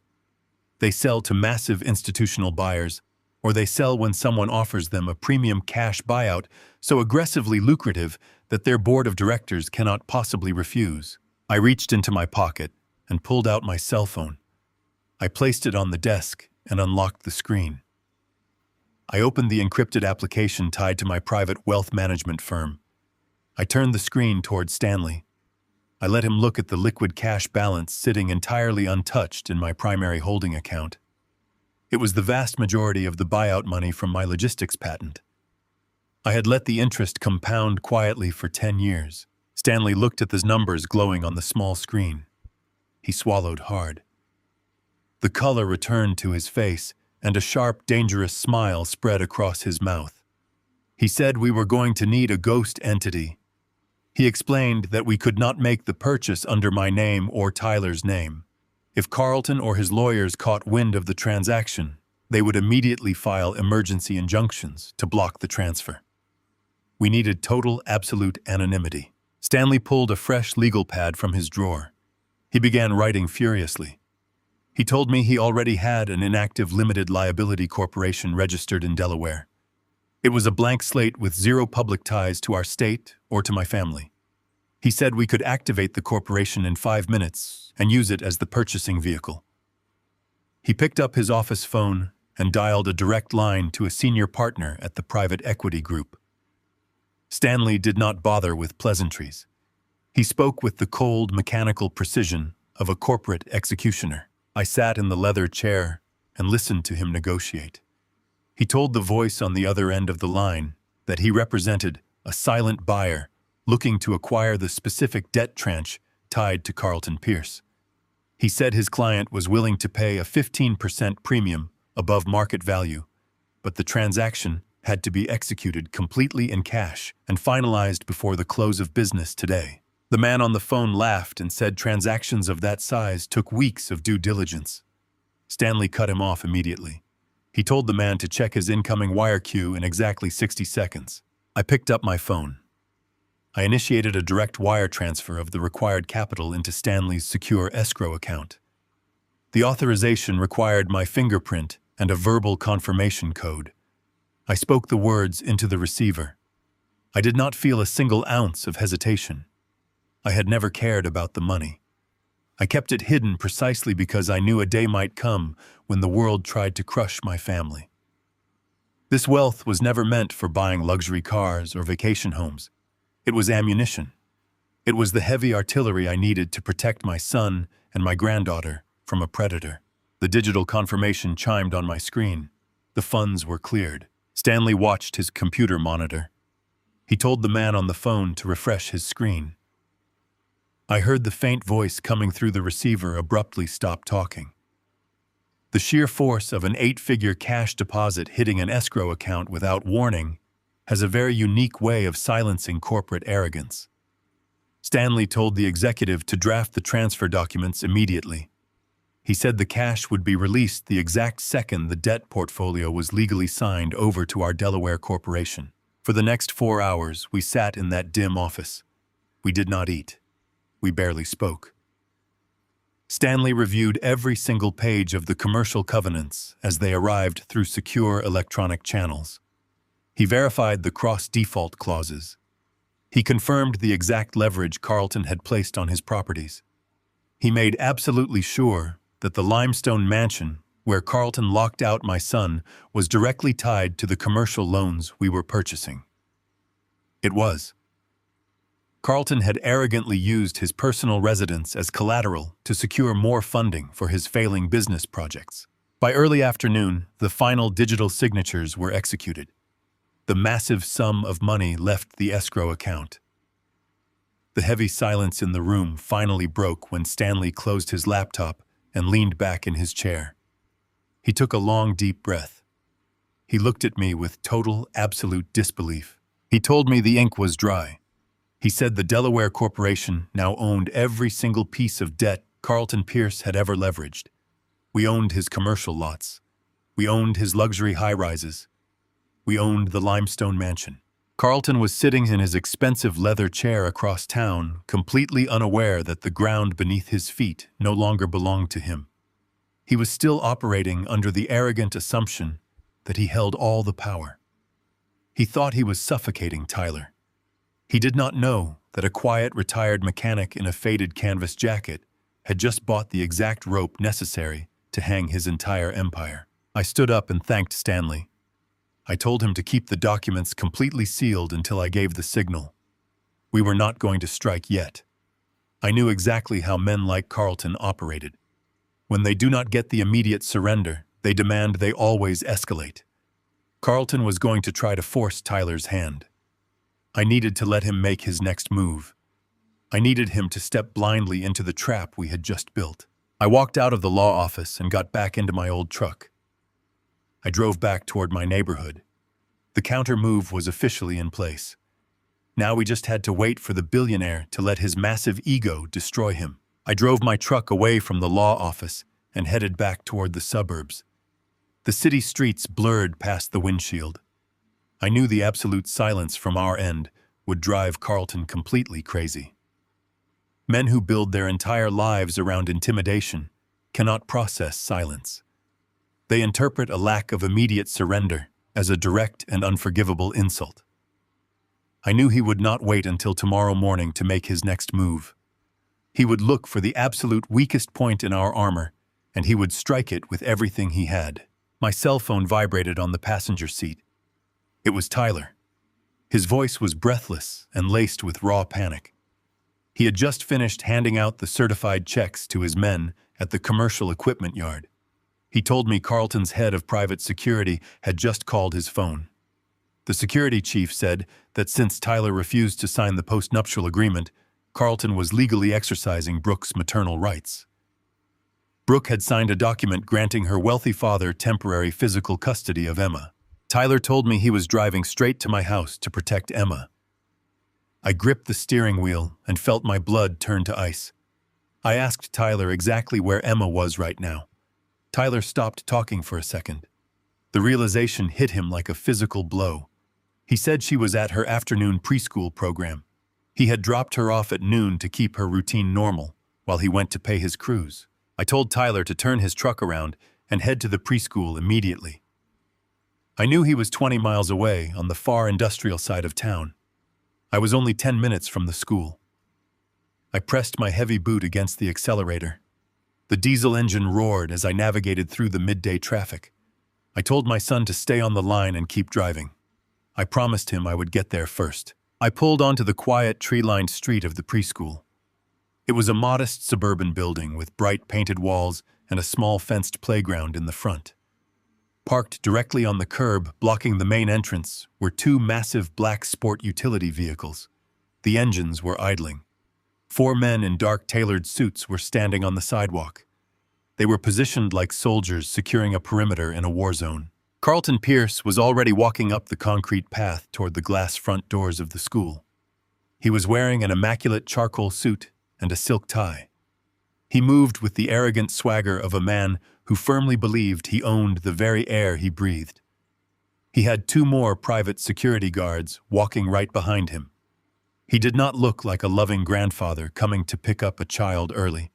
They sell to massive institutional buyers, or they sell when someone offers them a premium cash buyout so aggressively lucrative that their board of directors cannot possibly refuse. I reached into my pocket and pulled out my cell phone. I placed it on the desk and unlocked the screen. I opened the encrypted application tied to my private wealth management firm. I turned the screen towards Stanley. I let him look at the liquid cash balance sitting entirely untouched in my primary holding account. It was the vast majority of the buyout money from my logistics patent. I had let the interest compound quietly for 10 years. Stanley looked at the numbers glowing on the small screen. He swallowed hard. The color returned to his face, and a sharp, dangerous smile spread across his mouth. He said we were going to need a ghost entity. He explained that we could not make the purchase under my name or Tyler's name. If Carlton or his lawyers caught wind of the transaction, they would immediately file emergency injunctions to block the transfer. We needed total, absolute anonymity. Stanley pulled a fresh legal pad from his drawer. He began writing furiously. He told me he already had an inactive limited liability corporation registered in Delaware. It was a blank slate with zero public ties to our state or to my family. He said we could activate the corporation in 5 minutes and use it as the purchasing vehicle. He picked up his office phone and dialed a direct line to a senior partner at the private equity group. Stanley did not bother with pleasantries. He spoke with the cold, mechanical precision of a corporate executioner. I sat in the leather chair and listened to him negotiate. He told the voice on the other end of the line that he represented a silent buyer looking to acquire the specific debt tranche tied to Carlton Pierce. He said his client was willing to pay a 15% premium above market value, but the transaction had to be executed completely in cash and finalized before the close of business today. The man on the phone laughed and said transactions of that size took weeks of due diligence. Stanley cut him off immediately. He told the man to check his incoming wire queue in exactly 60 seconds. I picked up my phone. I initiated a direct wire transfer of the required capital into Stanley's secure escrow account. The authorization required my fingerprint and a verbal confirmation code. I spoke the words into the receiver. I did not feel a single ounce of hesitation. I had never cared about the money. I kept it hidden precisely because I knew a day might come when the world tried to crush my family. This wealth was never meant for buying luxury cars or vacation homes. It was ammunition. It was the heavy artillery I needed to protect my son and my granddaughter from a predator. The digital confirmation chimed on my screen. The funds were cleared. Stanley watched his computer monitor. He told the man on the phone to refresh his screen. I heard the faint voice coming through the receiver abruptly stop talking. The sheer force of an 8-figure cash deposit hitting an escrow account without warning has a very unique way of silencing corporate arrogance. Stanley told the executive to draft the transfer documents immediately. He said the cash would be released the exact second the debt portfolio was legally signed over to our Delaware corporation. For the next 4 hours, we sat in that dim office. We did not eat. We barely spoke. Stanley reviewed every single page of the commercial covenants as they arrived through secure electronic channels. He verified the cross-default clauses. He confirmed the exact leverage Carlton had placed on his properties. He made absolutely sure that the limestone mansion where Carlton locked out my son was directly tied to the commercial loans we were purchasing. It was. Carlton had arrogantly used his personal residence as collateral to secure more funding for his failing business projects. By early afternoon, the final digital signatures were executed. The massive sum of money left the escrow account. The heavy silence in the room finally broke when Stanley closed his laptop and leaned back in his chair. He took a long, deep breath. He looked at me with total, absolute disbelief. He told me the ink was dry. He said the Delaware Corporation now owned every single piece of debt Carlton Pierce had ever leveraged. We owned his commercial lots. We owned his luxury high-rises. We owned the limestone mansion. Carlton was sitting in his expensive leather chair across town, completely unaware that the ground beneath his feet no longer belonged to him. He was still operating under the arrogant assumption that he held all the power. He thought he was suffocating Tyler. He did not know that a quiet, retired mechanic in a faded canvas jacket had just bought the exact rope necessary to hang his entire empire. I stood up and thanked Stanley. I told him to keep the documents completely sealed until I gave the signal. We were not going to strike yet. I knew exactly how men like Carlton operated. When they do not get the immediate surrender, They demand they always escalate. Carlton was going to try to force Tyler's hand. I needed to let him make his next move. I needed him to step blindly into the trap we had just built. I walked out of the law office and got back into my old truck. I drove back toward my neighborhood. The counter move was officially in place. Now we just had to wait for the billionaire to let his massive ego destroy him. I drove my truck away from the law office and headed back toward the suburbs. The city streets blurred past the windshield. I knew the absolute silence from our end would drive Carlton completely crazy. Men who build their entire lives around intimidation cannot process silence. They interpret a lack of immediate surrender as a direct and unforgivable insult. I knew he would not wait until tomorrow morning to make his next move. He would look for the absolute weakest point in our armor, and he would strike it with everything he had. My cell phone vibrated on the passenger seat. It was Tyler. His voice was breathless and laced with raw panic. He had just finished handing out the certified checks to his men at the commercial equipment yard. He told me Carlton's head of private security had just called his phone. The security chief said that since Tyler refused to sign the postnuptial agreement, Carlton was legally exercising Brooke's maternal rights. Brooke had signed a document granting her wealthy father temporary physical custody of Emma. Tyler told me he was driving straight to my house to protect Emma. I gripped the steering wheel and felt my blood turn to ice. I asked Tyler exactly where Emma was right now. Tyler stopped talking for a second. The realization hit him like a physical blow. He said she was at her afternoon preschool program. He had dropped her off at noon to keep her routine normal while he went to pay his cruise. I told Tyler to turn his truck around and head to the preschool immediately. I knew he was 20 miles away on the far industrial side of town. I was only 10 minutes from the school. I pressed my heavy boot against the accelerator. The diesel engine roared as I navigated through the midday traffic. I told my son to stay on the line and keep driving. I promised him I would get there first. I pulled onto the quiet, tree-lined street of the preschool. It was a modest suburban building with bright painted walls and a small fenced playground in the front. Parked directly on the curb, blocking the main entrance, were two massive black sport utility vehicles. The engines were idling. 4 men in dark tailored suits were standing on the sidewalk. They were positioned like soldiers securing a perimeter in a war zone. Carlton Pierce was already walking up the concrete path toward the glass front doors of the school. He was wearing an immaculate charcoal suit and a silk tie. He moved with the arrogant swagger of a man who firmly believed he owned the very air he breathed. He had 2 more private security guards walking right behind him. He did not look like a loving grandfather coming to pick up a child early.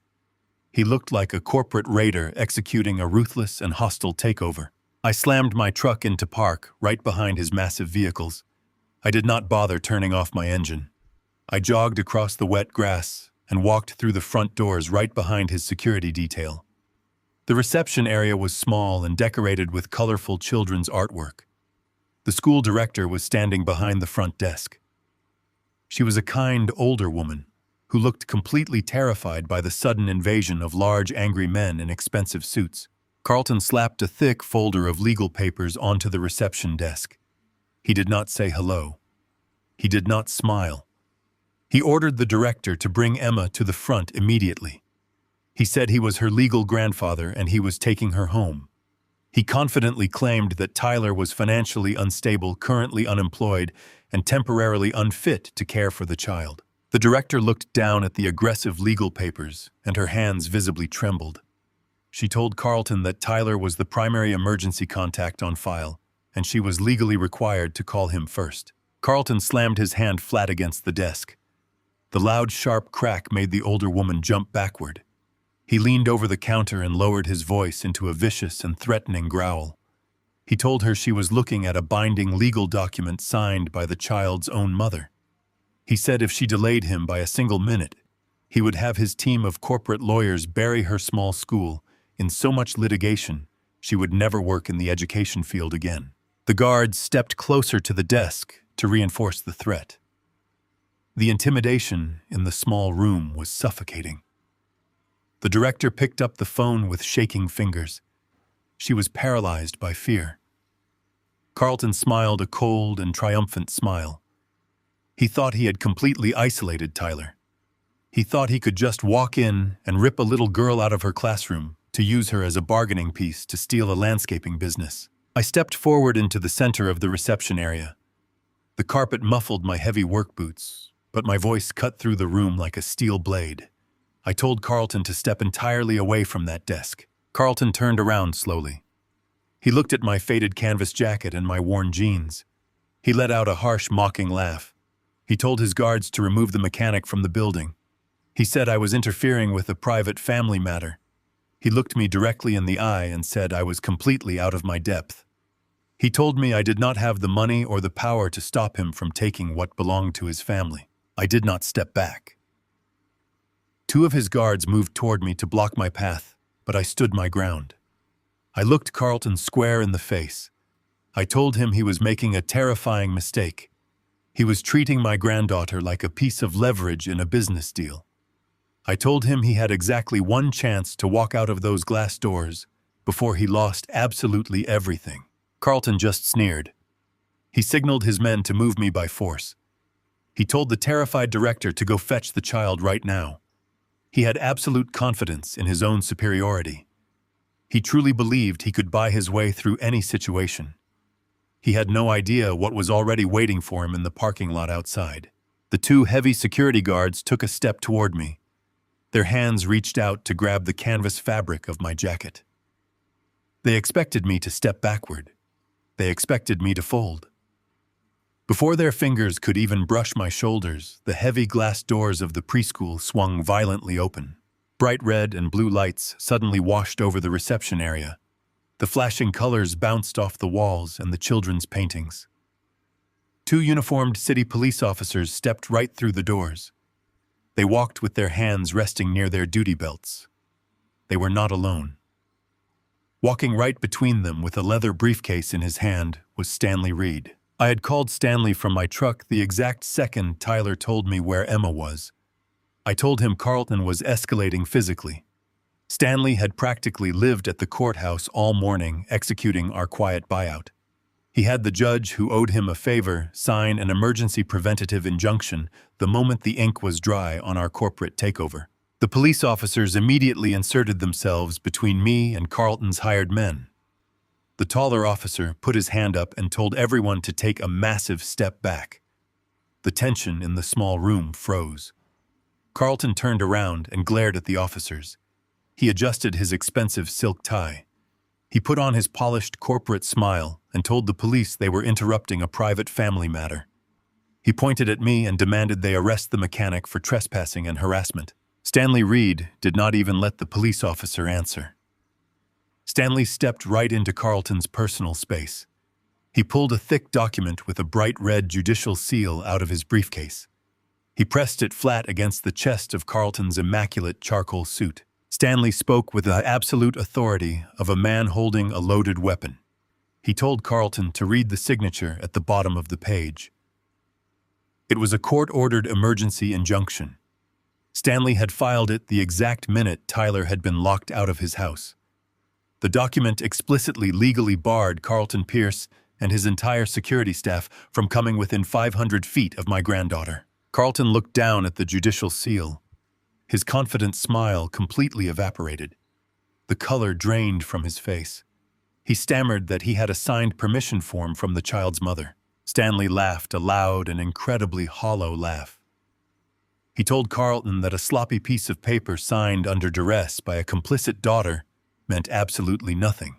He looked like a corporate raider executing a ruthless and hostile takeover. I slammed my truck into park right behind his massive vehicles. I did not bother turning off my engine. I jogged across the wet grass and walked through the front doors right behind his security detail. The reception area was small and decorated with colorful children's artwork. The school director was standing behind the front desk. She was a kind, older woman who looked completely terrified by the sudden invasion of large, angry men in expensive suits. Carlton slapped a thick folder of legal papers onto the reception desk. He did not say hello. He did not smile. He ordered the director to bring Emma to the front immediately. He said he was her legal grandfather and he was taking her home. He confidently claimed that Tyler was financially unstable, currently unemployed, and temporarily unfit to care for the child. The director looked down at the aggressive legal papers, and her hands visibly trembled. She told Carlton that Tyler was the primary emergency contact on file, and she was legally required to call him first. Carlton slammed his hand flat against the desk. The loud, sharp crack made the older woman jump backward. He leaned over the counter and lowered his voice into a vicious and threatening growl. He told her she was looking at a binding legal document signed by the child's own mother. He said if she delayed him by a single minute, he would have his team of corporate lawyers bury her small school in so much litigation she would never work in the education field again. The guards stepped closer to the desk to reinforce the threat. The intimidation in the small room was suffocating. The director picked up the phone with shaking fingers. She was paralyzed by fear. Carlton smiled a cold and triumphant smile. He thought he had completely isolated Tyler. He thought he could just walk in and rip a little girl out of her classroom to use her as a bargaining piece to steal a landscaping business. I stepped forward into the center of the reception area. The carpet muffled my heavy work boots, but my voice cut through the room like a steel blade. I told Carlton to step entirely away from that desk. Carlton turned around slowly. He looked at my faded canvas jacket and my worn jeans. He let out a harsh, mocking laugh. He told his guards to remove the mechanic from the building. He said I was interfering with a private family matter. He looked me directly in the eye and said I was completely out of my depth. He told me I did not have the money or the power to stop him from taking what belonged to his family. I did not step back. Two of his guards moved toward me to block my path, but I stood my ground. I looked Carlton square in the face. I told him he was making a terrifying mistake. He was treating my granddaughter like a piece of leverage in a business deal. I told him he had exactly one chance to walk out of those glass doors before he lost absolutely everything. Carlton just sneered. He signaled his men to move me by force. He told the terrified director to go fetch the child right now. He had absolute confidence in his own superiority. He truly believed he could buy his way through any situation. He had no idea what was already waiting for him in the parking lot outside. The two heavy security guards took a step toward me. Their hands reached out to grab the canvas fabric of my jacket. They expected me to step backward. They expected me to fold. Before their fingers could even brush my shoulders, the heavy glass doors of the preschool swung violently open. Bright red and blue lights suddenly washed over the reception area. The flashing colors bounced off the walls and the children's paintings. Two uniformed city police officers stepped right through the doors. They walked with their hands resting near their duty belts. They were not alone. Walking right between them with a leather briefcase in his hand was Stanley Reed. I had called Stanley from my truck the exact second Tyler told me where Emma was. I told him Carlton was escalating physically. Stanley had practically lived at the courthouse all morning executing our quiet buyout. He had the judge who owed him a favor sign an emergency preventative injunction the moment the ink was dry on our corporate takeover. The police officers immediately inserted themselves between me and Carlton's hired men. The taller officer put his hand up and told everyone to take a massive step back. The tension in the small room froze. Carlton turned around and glared at the officers. He adjusted his expensive silk tie. He put on his polished corporate smile and told the police they were interrupting a private family matter. He pointed at me and demanded they arrest the mechanic for trespassing and harassment. Stanley Reed did not even let the police officer answer. Stanley stepped right into Carlton's personal space. He pulled a thick document with a bright red judicial seal out of his briefcase. He pressed it flat against the chest of Carlton's immaculate charcoal suit. Stanley spoke with the absolute authority of a man holding a loaded weapon. He told Carlton to read the signature at the bottom of the page. It was a court-ordered emergency injunction. Stanley had filed it the exact minute Tyler had been locked out of his house. The document explicitly legally barred Carlton Pierce and his entire security staff from coming within 500 feet of my granddaughter. Carlton looked down at the judicial seal. His confident smile completely evaporated. The color drained from his face. He stammered that he had a signed permission form from the child's mother. Stanley laughed a loud and incredibly hollow laugh. He told Carlton that a sloppy piece of paper signed under duress by a complicit daughter meant absolutely nothing.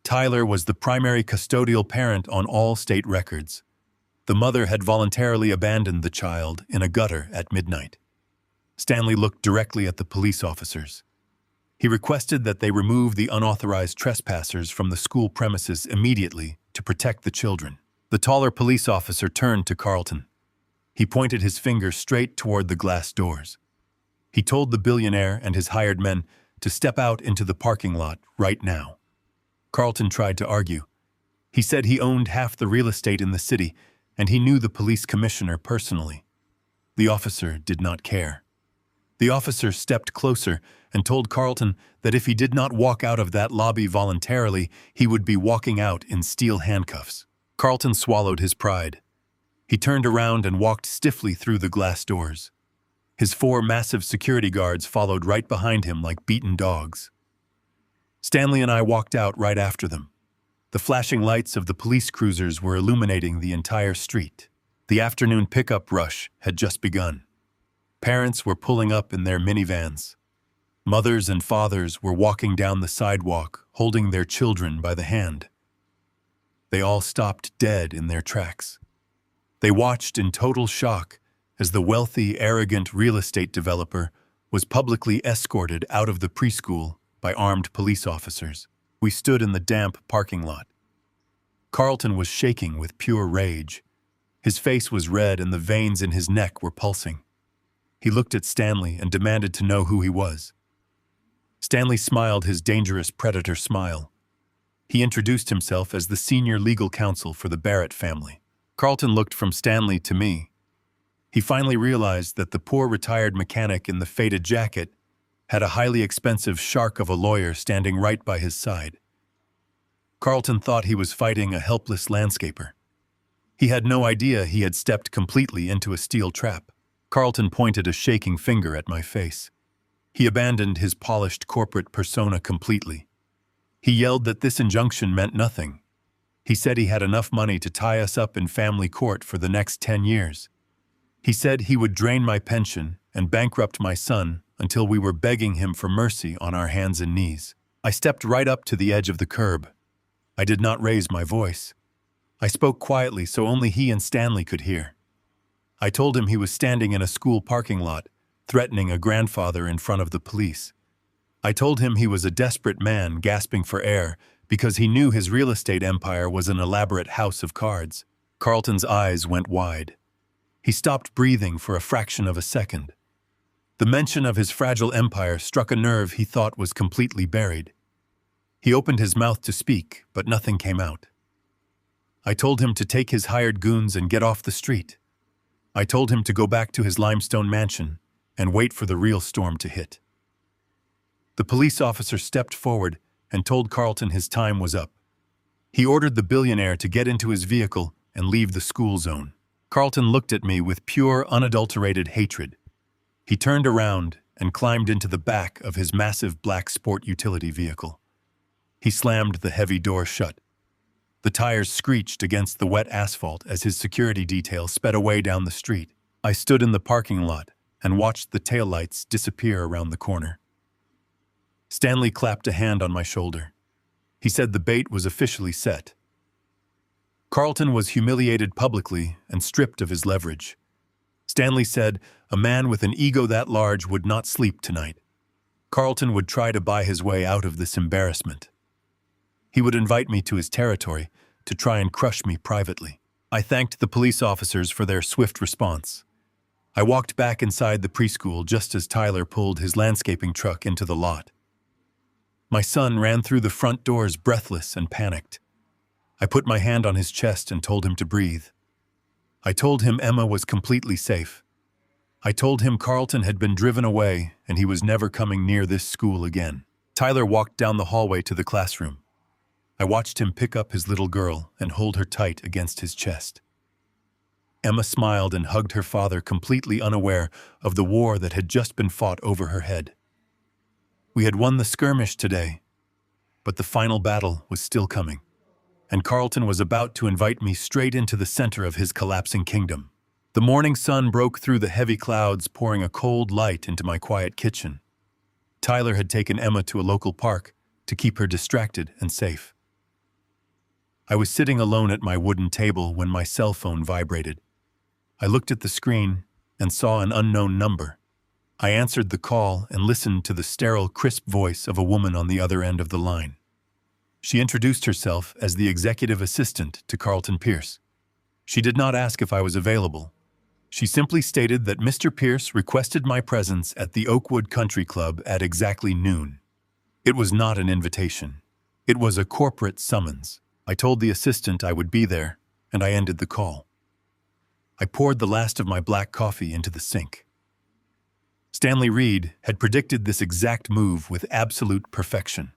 Tyler was the primary custodial parent on all state records. The mother had voluntarily abandoned the child in a gutter at midnight. Stanley looked directly at the police officers. He requested that they remove the unauthorized trespassers from the school premises immediately to protect the children. The taller police officer turned to Carlton. He pointed his finger straight toward the glass doors. He told the billionaire and his hired men to step out into the parking lot right now. Carlton tried to argue. He said he owned half the real estate in the city, and he knew the police commissioner personally. The officer did not care. The officer stepped closer and told Carlton that if he did not walk out of that lobby voluntarily, he would be walking out in steel handcuffs. Carlton swallowed his pride. He turned around and walked stiffly through the glass doors. His 4 massive security guards followed right behind him like beaten dogs. Stanley and I walked out right after them. The flashing lights of the police cruisers were illuminating the entire street. The afternoon pickup rush had just begun. Parents were pulling up in their minivans. Mothers and fathers were walking down the sidewalk, holding their children by the hand. They all stopped dead in their tracks. They watched in total shock as the wealthy, arrogant real estate developer was publicly escorted out of the preschool by armed police officers. We stood in the damp parking lot. Carlton was shaking with pure rage. His face was red and the veins in his neck were pulsing. He looked at Stanley and demanded to know who he was. Stanley smiled his dangerous predator smile. He introduced himself as the senior legal counsel for the Barrett family. Carlton looked from Stanley to me. He finally realized that the poor retired mechanic in the faded jacket had a highly expensive shark of a lawyer standing right by his side. Carlton thought he was fighting a helpless landscaper. He had no idea he had stepped completely into a steel trap. Carlton pointed a shaking finger at my face. He abandoned his polished corporate persona completely. He yelled that this injunction meant nothing. He said he had enough money to tie us up in family court for the next 10 years. He said he would drain my pension and bankrupt my son until we were begging him for mercy on our hands and knees. I stepped right up to the edge of the curb. I did not raise my voice. I spoke quietly so only he and Stanley could hear. I told him he was standing in a school parking lot, threatening a grandfather in front of the police. I told him he was a desperate man gasping for air because he knew his real estate empire was an elaborate house of cards. Carlton's eyes went wide. He stopped breathing for a fraction of a second. The mention of his fragile empire struck a nerve he thought was completely buried. He opened his mouth to speak, but nothing came out. I told him to take his hired goons and get off the street. I told him to go back to his limestone mansion and wait for the real storm to hit. The police officer stepped forward and told Carlton his time was up. He ordered the billionaire to get into his vehicle and leave the school zone. Carlton looked at me with pure, unadulterated hatred. He turned around and climbed into the back of his massive black sport utility vehicle. He slammed the heavy door shut. The tires screeched against the wet asphalt as his security detail sped away down the street. I stood in the parking lot and watched the taillights disappear around the corner. Stanley clapped a hand on my shoulder. He said the bait was officially set. Carlton was humiliated publicly and stripped of his leverage. Stanley said a man with an ego that large would not sleep tonight. Carlton would try to buy his way out of this embarrassment. He would invite me to his territory to try and crush me privately. I thanked the police officers for their swift response. I walked back inside the preschool just as Tyler pulled his landscaping truck into the lot. My son ran through the front doors breathless and panicked. I put my hand on his chest and told him to breathe. I told him Emma was completely safe. I told him Carlton had been driven away and he was never coming near this school again. Tyler walked down the hallway to the classroom. I watched him pick up his little girl and hold her tight against his chest. Emma smiled and hugged her father, completely unaware of the war that had just been fought over her head. We had won the skirmish today, but the final battle was still coming, and Carlton was about to invite me straight into the center of his collapsing kingdom. The morning sun broke through the heavy clouds, pouring a cold light into my quiet kitchen. Tyler had taken Emma to a local park to keep her distracted and safe. I was sitting alone at my wooden table when my cell phone vibrated. I looked at the screen and saw an unknown number. I answered the call and listened to the sterile, crisp voice of a woman on the other end of the line. She introduced herself as the executive assistant to Carlton Pierce. She did not ask if I was available. She simply stated that Mr. Pierce requested my presence at the Oakwood Country Club at exactly noon. It was not an invitation. It was a corporate summons. I told the assistant I would be there, and I ended the call. I poured the last of my black coffee into the sink. Stanley Reed had predicted this exact move with absolute perfection.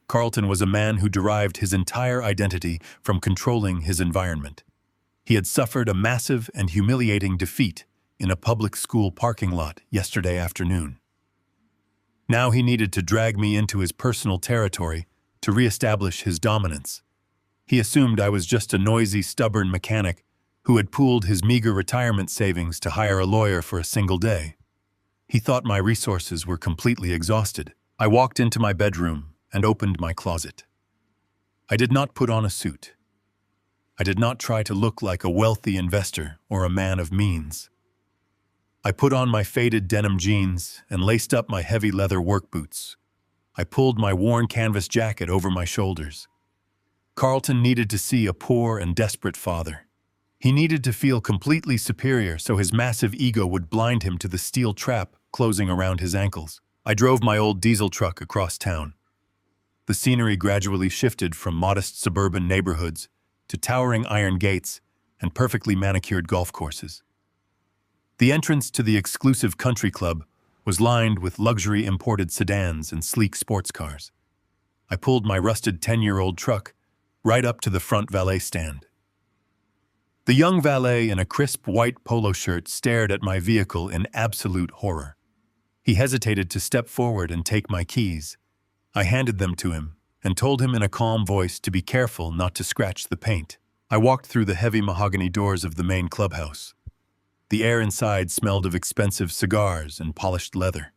Carlton was a man who derived his entire identity from controlling his environment. He had suffered a massive and humiliating defeat in a public school parking lot yesterday afternoon. Now he needed to drag me into his personal territory to reestablish his dominance. He assumed I was just a noisy, stubborn mechanic who had pooled his meager retirement savings to hire a lawyer for a single day. He thought my resources were completely exhausted. I walked into my bedroom and opened my closet. I did not put on a suit. I did not try to look like a wealthy investor or a man of means. I put on my faded denim jeans and laced up my heavy leather work boots. I pulled my worn canvas jacket over my shoulders. Carlton needed to see a poor and desperate father. He needed to feel completely superior so his massive ego would blind him to the steel trap closing around his ankles. I drove my old diesel truck across town. The scenery gradually shifted from modest suburban neighborhoods to towering iron gates and perfectly manicured golf courses. The entrance to the exclusive country club was lined with luxury imported sedans and sleek sports cars. I pulled my rusted 10-year-old truck right up to the front valet stand. The young valet in a crisp white polo shirt stared at my vehicle in absolute horror. He hesitated to step forward and take my keys. I handed them to him and told him in a calm voice to be careful not to scratch the paint. I walked through the heavy mahogany doors of the main clubhouse. The air inside smelled of expensive cigars and polished leather.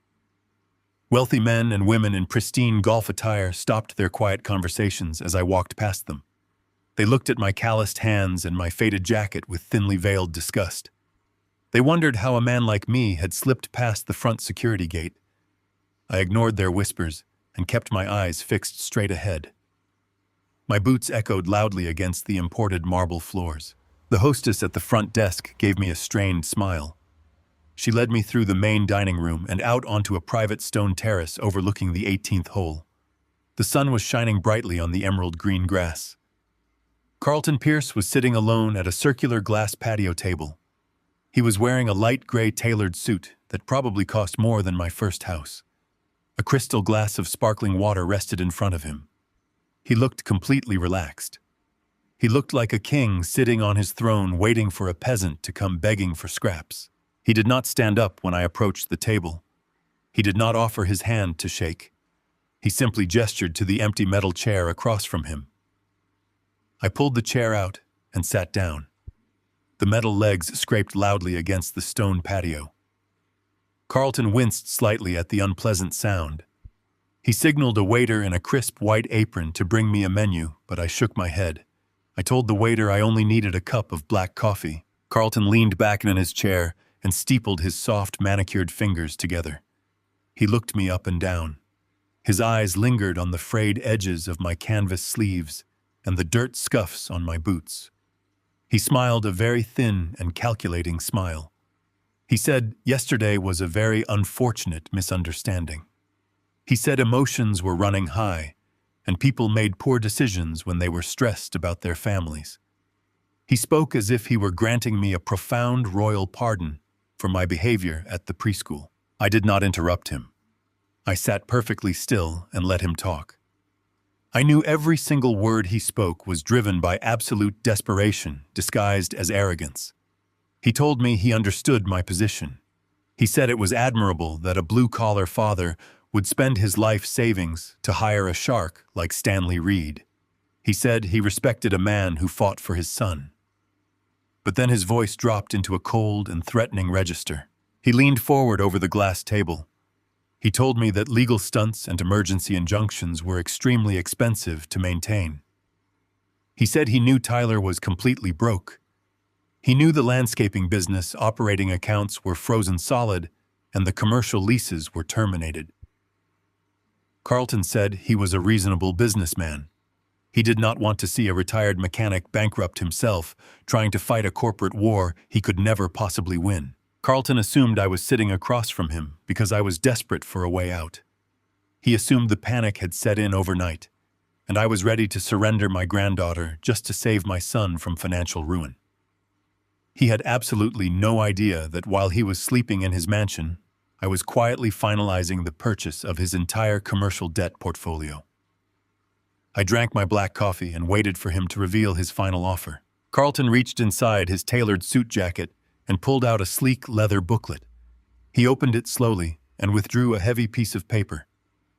Wealthy men and women in pristine golf attire stopped their quiet conversations as I walked past them. They looked at my calloused hands and my faded jacket with thinly veiled disgust. They wondered how a man like me had slipped past the front security gate. I ignored their whispers and kept my eyes fixed straight ahead. My boots echoed loudly against the imported marble floors. The hostess at the front desk gave me a strained smile. She led me through the main dining room and out onto a private stone terrace overlooking the 18th hole. The sun was shining brightly on the emerald green grass. Carlton Pierce was sitting alone at a circular glass patio table. He was wearing a light gray tailored suit that probably cost more than my first house. A crystal glass of sparkling water rested in front of him. He looked completely relaxed. He looked like a king sitting on his throne waiting for a peasant to come begging for scraps. He did not stand up when I approached the table. He did not offer his hand to shake. He simply gestured to the empty metal chair across from him. I pulled the chair out and sat down. The metal legs scraped loudly against the stone patio. Carlton winced slightly at the unpleasant sound. He signaled a waiter in a crisp white apron to bring me a menu, but I shook my head. I told the waiter I only needed a cup of black coffee. Carlton leaned back in his chair and steepled his soft, manicured fingers together. He looked me up and down. His eyes lingered on the frayed edges of my canvas sleeves and the dirt scuffs on my boots. He smiled a very thin and calculating smile. He said yesterday was a very unfortunate misunderstanding. He said emotions were running high, and people made poor decisions when they were stressed about their families. He spoke as if he were granting me a profound royal pardon for my behavior at the preschool. I did not interrupt him. I sat perfectly still and let him talk. I knew every single word he spoke was driven by absolute desperation disguised as arrogance. He told me he understood my position. He said it was admirable that a blue-collar father would spend his life savings to hire a shark like Stanley Reed. He said he respected a man who fought for his son. But then his voice dropped into a cold and threatening register. He leaned forward over the glass table. He told me that legal stunts and emergency injunctions were extremely expensive to maintain. He said he knew Tyler was completely broke. He knew the landscaping business operating accounts were frozen solid and the commercial leases were terminated. Carlton said he was a reasonable businessman. He did not want to see a retired mechanic bankrupt himself, trying to fight a corporate war he could never possibly win. Carlton assumed I was sitting across from him because I was desperate for a way out. He assumed the panic had set in overnight, and I was ready to surrender my granddaughter just to save my son from financial ruin. He had absolutely no idea that while he was sleeping in his mansion, I was quietly finalizing the purchase of his entire commercial debt portfolio. I drank my black coffee and waited for him to reveal his final offer. Carlton reached inside his tailored suit jacket and pulled out a sleek leather booklet. He opened it slowly and withdrew a heavy piece of paper.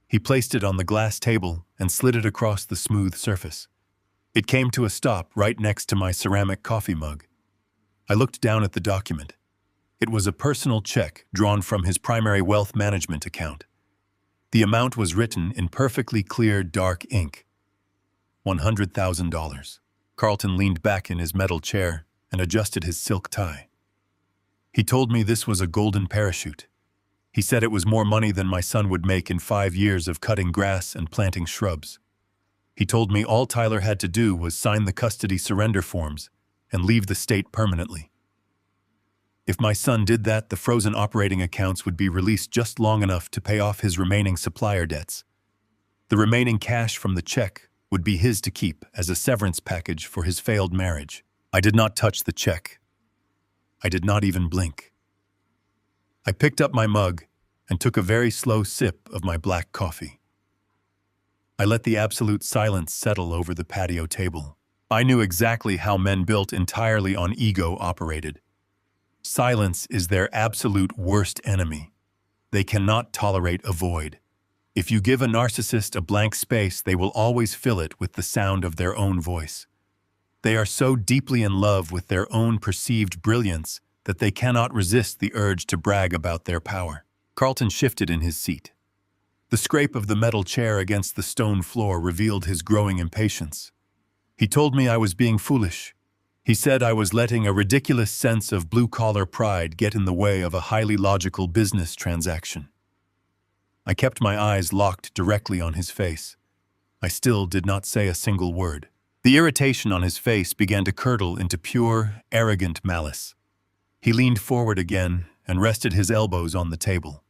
He placed it on the glass table and slid it across the smooth surface. It came to a stop right next to my ceramic coffee mug. I looked down at the document. It was a personal check drawn from his primary wealth management account. The amount was written in perfectly clear dark ink. $100,000. Carlton leaned back in his metal chair and adjusted his silk tie. He told me this was a golden parachute. He said it was more money than my son would make in 5 years of cutting grass and planting shrubs. He told me all Tyler had to do was sign the custody surrender forms and leave the state permanently. If my son did that, the frozen operating accounts would be released just long enough to pay off his remaining supplier debts. The remaining cash from the check would be his to keep as a severance package for his failed marriage. I did not touch the check. I did not even blink. I picked up my mug and took a very slow sip of my black coffee. I let the absolute silence settle over the patio table. I knew exactly how men built entirely on ego operated. Silence is their absolute worst enemy. They cannot tolerate a void. If you give a narcissist a blank space, they will always fill it with the sound of their own voice. They are so deeply in love with their own perceived brilliance that they cannot resist the urge to brag about their power. Carlton shifted in his seat. The scrape of the metal chair against the stone floor revealed his growing impatience. He told me I was being foolish. He said I was letting a ridiculous sense of blue-collar pride get in the way of a highly logical business transaction. I kept my eyes locked directly on his face. I still did not say a single word. The irritation on his face began to curdle into pure, arrogant malice. He leaned forward again and rested his elbows on the table.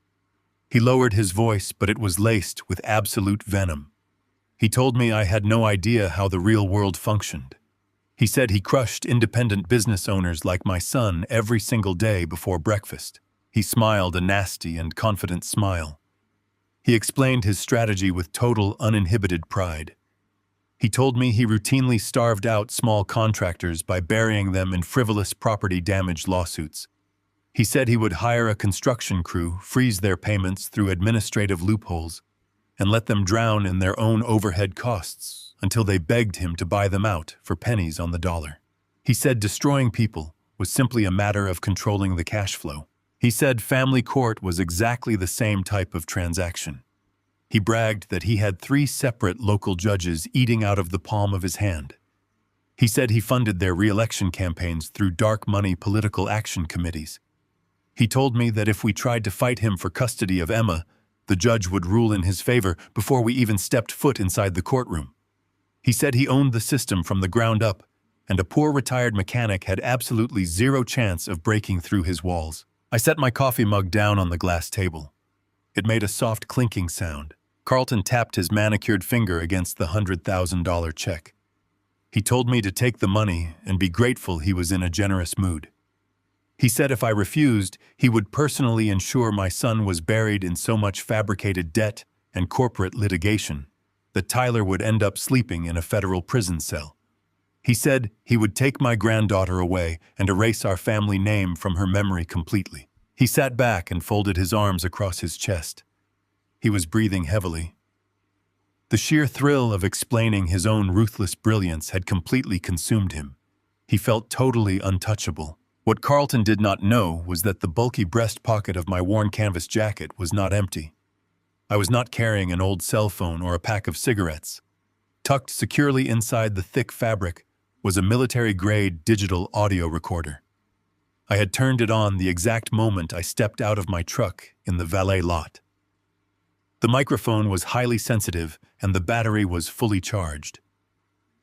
He lowered his voice, but it was laced with absolute venom. He told me I had no idea how the real world functioned. He said he crushed independent business owners like my son every single day before breakfast. He smiled a nasty and confident smile. He explained his strategy with total, uninhibited pride. He told me he routinely starved out small contractors by burying them in frivolous property damage lawsuits. He said he would hire a construction crew, freeze their payments through administrative loopholes, and let them drown in their own overhead costs until they begged him to buy them out for pennies on the dollar. He said destroying people was simply a matter of controlling the cash flow. He said family court was exactly the same type of transaction. He bragged that he had 3 separate local judges eating out of the palm of his hand. He said he funded their re-election campaigns through dark money political action committees. He told me that if we tried to fight him for custody of Emma, the judge would rule in his favor before we even stepped foot inside the courtroom. He said he owned the system from the ground up, and a poor retired mechanic had absolutely zero chance of breaking through his walls. I set my coffee mug down on the glass table. It made a soft clinking sound. Carlton tapped his manicured finger against the $100,000 check. He told me to take the money and be grateful he was in a generous mood. He said if I refused, he would personally ensure my son was buried in so much fabricated debt and corporate litigation that Tyler would end up sleeping in a federal prison cell. He said he would take my granddaughter away and erase our family name from her memory completely. He sat back and folded his arms across his chest. He was breathing heavily. The sheer thrill of explaining his own ruthless brilliance had completely consumed him. He felt totally untouchable. What Carlton did not know was that the bulky breast pocket of my worn canvas jacket was not empty. I was not carrying an old cell phone or a pack of cigarettes. Tucked securely inside the thick fabric was a military-grade digital audio recorder. I had turned it on the exact moment I stepped out of my truck in the valet lot. The microphone was highly sensitive and the battery was fully charged.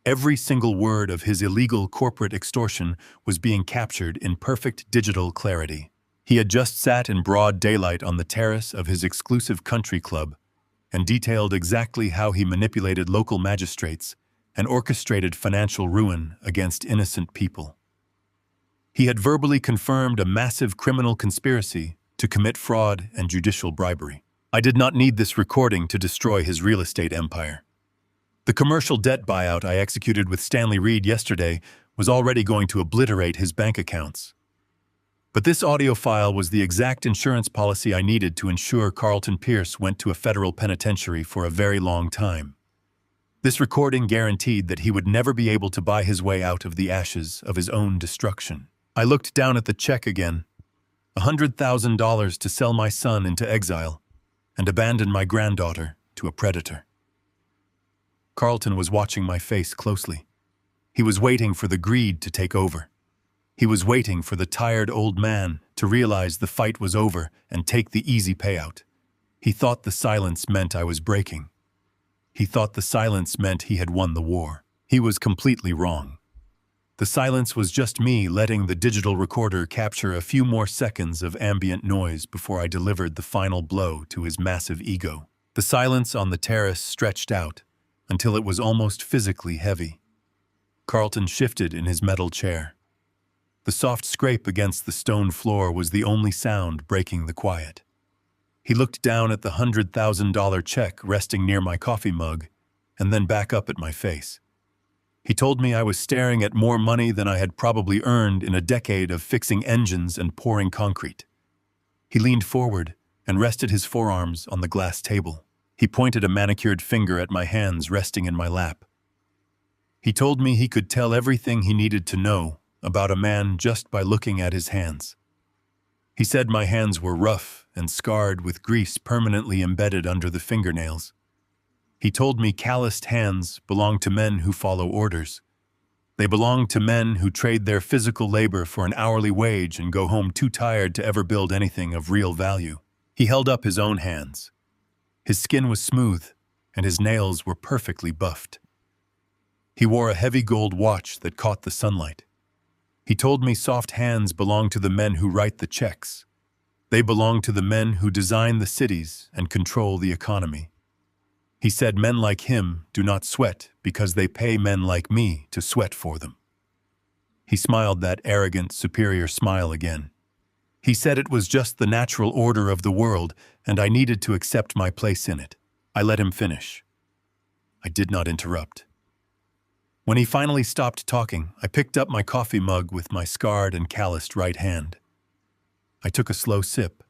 Every single word of his illegal corporate extortion was being captured in perfect digital clarity. He had just sat in broad daylight on the terrace of his exclusive country club and detailed exactly how he manipulated local magistrates and orchestrated financial ruin against innocent people. He had verbally confirmed a massive criminal conspiracy to commit fraud and judicial bribery. I did not need this recording to destroy his real estate empire. The commercial debt buyout I executed with Stanley Reed yesterday was already going to obliterate his bank accounts. But this audio file was the exact insurance policy I needed to ensure Carlton Pierce went to a federal penitentiary for a very long time. This recording guaranteed that he would never be able to buy his way out of the ashes of his own destruction. I looked down at the check again. $100,000 to sell my son into exile and abandon my granddaughter to a predator. Carlton was watching my face closely. He was waiting for the greed to take over. He was waiting for the tired old man to realize the fight was over and take the easy payout. He thought the silence meant I was breaking. He thought the silence meant he had won the war. He was completely wrong. The silence was just me letting the digital recorder capture a few more seconds of ambient noise before I delivered the final blow to his massive ego. The silence on the terrace stretched out until it was almost physically heavy. Carlton shifted in his metal chair. The soft scrape against the stone floor was the only sound breaking the quiet. He looked down at the $100,000 check resting near my coffee mug, and then back up at my face. He told me I was staring at more money than I had probably earned in a decade of fixing engines and pouring concrete. He leaned forward and rested his forearms on the glass table. He pointed a manicured finger at my hands resting in my lap. He told me he could tell everything he needed to know about a man just by looking at his hands. He said my hands were rough and scarred with grease permanently embedded under the fingernails. He told me calloused hands belong to men who follow orders. They belong to men who trade their physical labor for an hourly wage and go home too tired to ever build anything of real value. He held up his own hands. His skin was smooth, and his nails were perfectly buffed. He wore a heavy gold watch that caught the sunlight. He told me soft hands belong to the men who write the checks. They belong to the men who design the cities and control the economy. He said men like him do not sweat because they pay men like me to sweat for them. He smiled that arrogant, superior smile again. He said it was just the natural order of the world and I needed to accept my place in it. I let him finish. I did not interrupt. When he finally stopped talking, I picked up my coffee mug with my scarred and calloused right hand. I took a slow sip.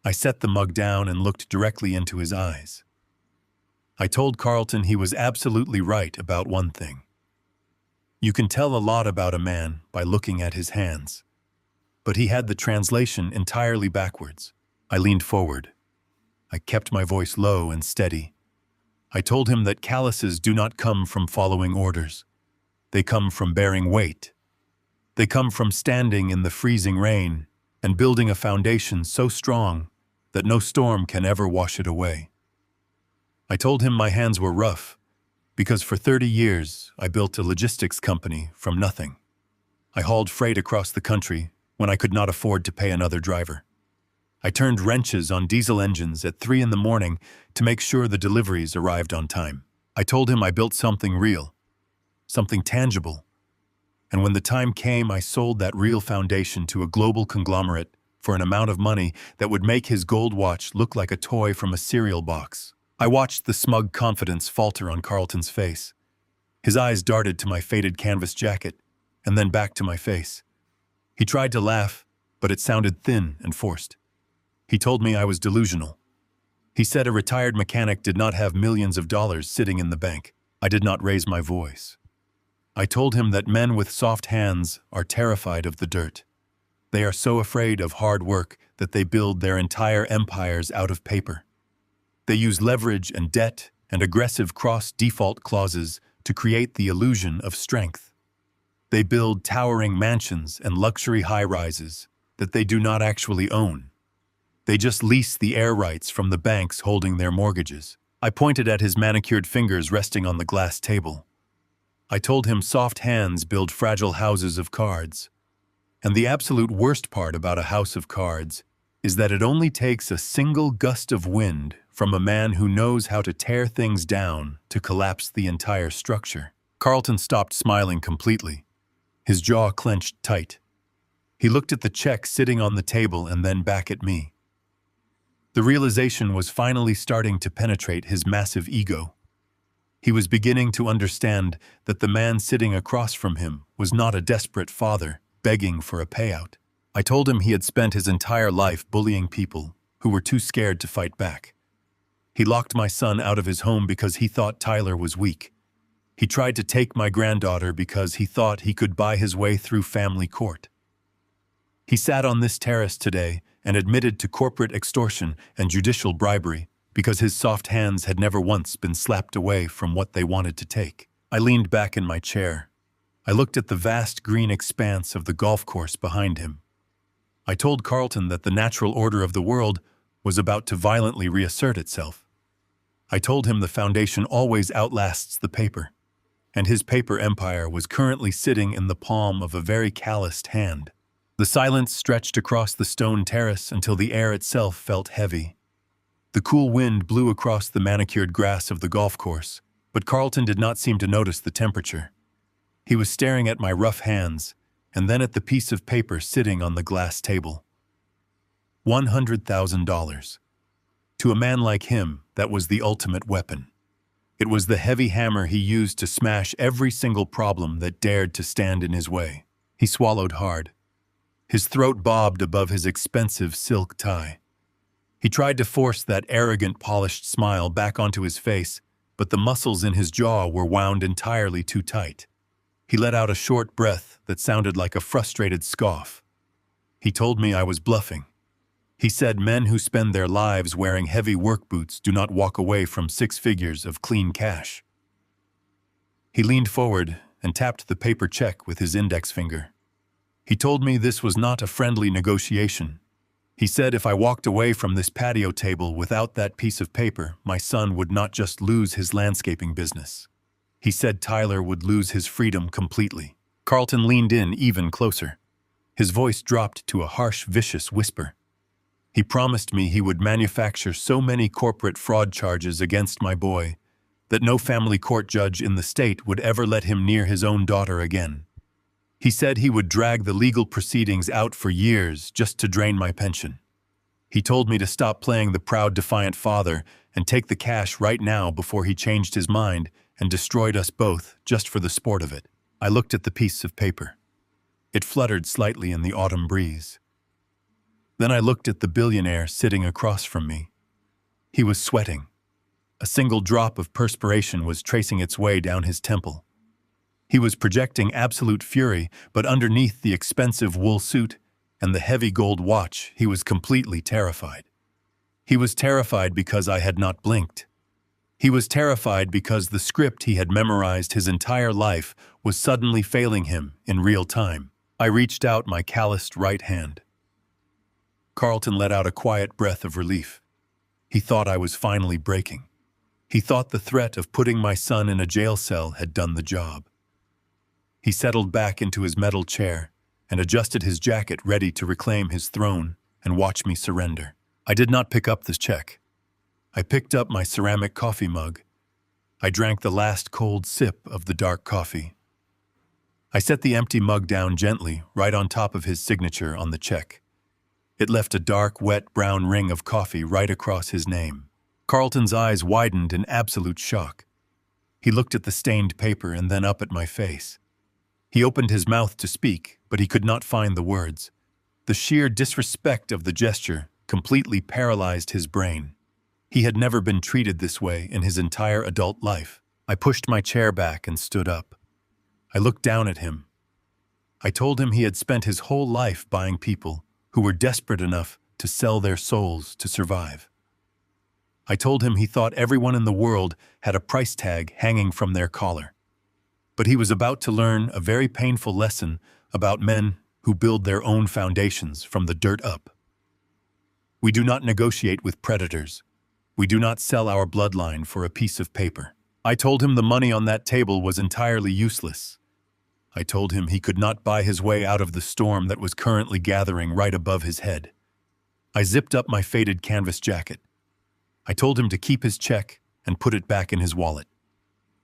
I set the mug down and looked directly into his eyes. I told Carlton he was absolutely right about one thing. You can tell a lot about a man by looking at his hands. But he had the translation entirely backwards. I leaned forward. I kept my voice low and steady. I told him that calluses do not come from following orders. They come from bearing weight. They come from standing in the freezing rain and building a foundation so strong that no storm can ever wash it away. I told him my hands were rough because for 30 years I built a logistics company from nothing. I hauled freight across the country when I could not afford to pay another driver. I turned wrenches on diesel engines at 3 a.m. to make sure the deliveries arrived on time. I told him I built something real, something tangible, and when the time came, I sold that real foundation to a global conglomerate for an amount of money that would make his gold watch look like a toy from a cereal box. I watched the smug confidence falter on Carlton's face. His eyes darted to my faded canvas jacket, and then back to my face. He tried to laugh, but it sounded thin and forced. He told me I was delusional. He said a retired mechanic did not have millions of dollars sitting in the bank. I did not raise my voice. I told him that men with soft hands are terrified of the dirt. They are so afraid of hard work that they build their entire empires out of paper. They use leverage and debt and aggressive cross-default clauses to create the illusion of strength. They build towering mansions and luxury high-rises that they do not actually own. They just lease the air rights from the banks holding their mortgages. I pointed at his manicured fingers resting on the glass table. I told him soft hands build fragile houses of cards. And the absolute worst part about a house of cards is that it only takes a single gust of wind from a man who knows how to tear things down to collapse the entire structure. Carlton stopped smiling completely. His jaw clenched tight. He looked at the check sitting on the table and then back at me. The realization was finally starting to penetrate his massive ego. He was beginning to understand that the man sitting across from him was not a desperate father begging for a payout. I told him he had spent his entire life bullying people who were too scared to fight back. He locked my son out of his home because he thought Tyler was weak. He tried to take my granddaughter because he thought he could buy his way through family court. He sat on this terrace today and admitted to corporate extortion and judicial bribery because his soft hands had never once been slapped away from what they wanted to take. I leaned back in my chair. I looked at the vast green expanse of the golf course behind him. I told Carlton that the natural order of the world was about to violently reassert itself. I told him the foundation always outlasts the paper, and his paper empire was currently sitting in the palm of a very calloused hand. The silence stretched across the stone terrace until the air itself felt heavy. The cool wind blew across the manicured grass of the golf course, but Carlton did not seem to notice the temperature. He was staring at my rough hands, and then at the piece of paper sitting on the glass table. $100,000. To a man like him, that was the ultimate weapon. It was the heavy hammer he used to smash every single problem that dared to stand in his way. He swallowed hard. His throat bobbed above his expensive silk tie. He tried to force that arrogant, polished smile back onto his face, but the muscles in his jaw were wound entirely too tight. He let out a short breath that sounded like a frustrated scoff. He told me I was bluffing. He said men who spend their lives wearing heavy work boots do not walk away from 6 figures of clean cash. He leaned forward and tapped the paper check with his index finger. He told me this was not a friendly negotiation. He said if I walked away from this patio table without that piece of paper, my son would not just lose his landscaping business. He said Tyler would lose his freedom completely. Carlton leaned in even closer. His voice dropped to a harsh, vicious whisper. He promised me he would manufacture so many corporate fraud charges against my boy that no family court judge in the state would ever let him near his own daughter again. He said he would drag the legal proceedings out for years just to drain my pension. He told me to stop playing the proud, defiant father and take the cash right now before he changed his mind and destroyed us both just for the sport of it. I looked at the piece of paper. It fluttered slightly in the autumn breeze. Then I looked at the billionaire sitting across from me. He was sweating. A single drop of perspiration was tracing its way down his temple. He was projecting absolute fury, but underneath the expensive wool suit and the heavy gold watch, he was completely terrified. He was terrified because I had not blinked. He was terrified because the script he had memorized his entire life was suddenly failing him in real time. I reached out my calloused right hand. Carlton let out a quiet breath of relief. He thought I was finally breaking. He thought the threat of putting my son in a jail cell had done the job. He settled back into his metal chair and adjusted his jacket, ready to reclaim his throne and watch me surrender. I did not pick up this check. I picked up my ceramic coffee mug. I drank the last cold sip of the dark coffee. I set the empty mug down gently, right on top of his signature on the check. It left a dark, wet brown ring of coffee right across his name. Carlton's eyes widened in absolute shock. He looked at the stained paper and then up at my face. He opened his mouth to speak, but he could not find the words. The sheer disrespect of the gesture completely paralyzed his brain. He had never been treated this way in his entire adult life. I pushed my chair back and stood up. I looked down at him. I told him he had spent his whole life buying people who were desperate enough to sell their souls to survive. I told him he thought everyone in the world had a price tag hanging from their collar. But he was about to learn a very painful lesson about men who build their own foundations from the dirt up. We do not negotiate with predators. We do not sell our bloodline for a piece of paper. I told him the money on that table was entirely useless. I told him he could not buy his way out of the storm that was currently gathering right above his head. I zipped up my faded canvas jacket. I told him to keep his check and put it back in his wallet.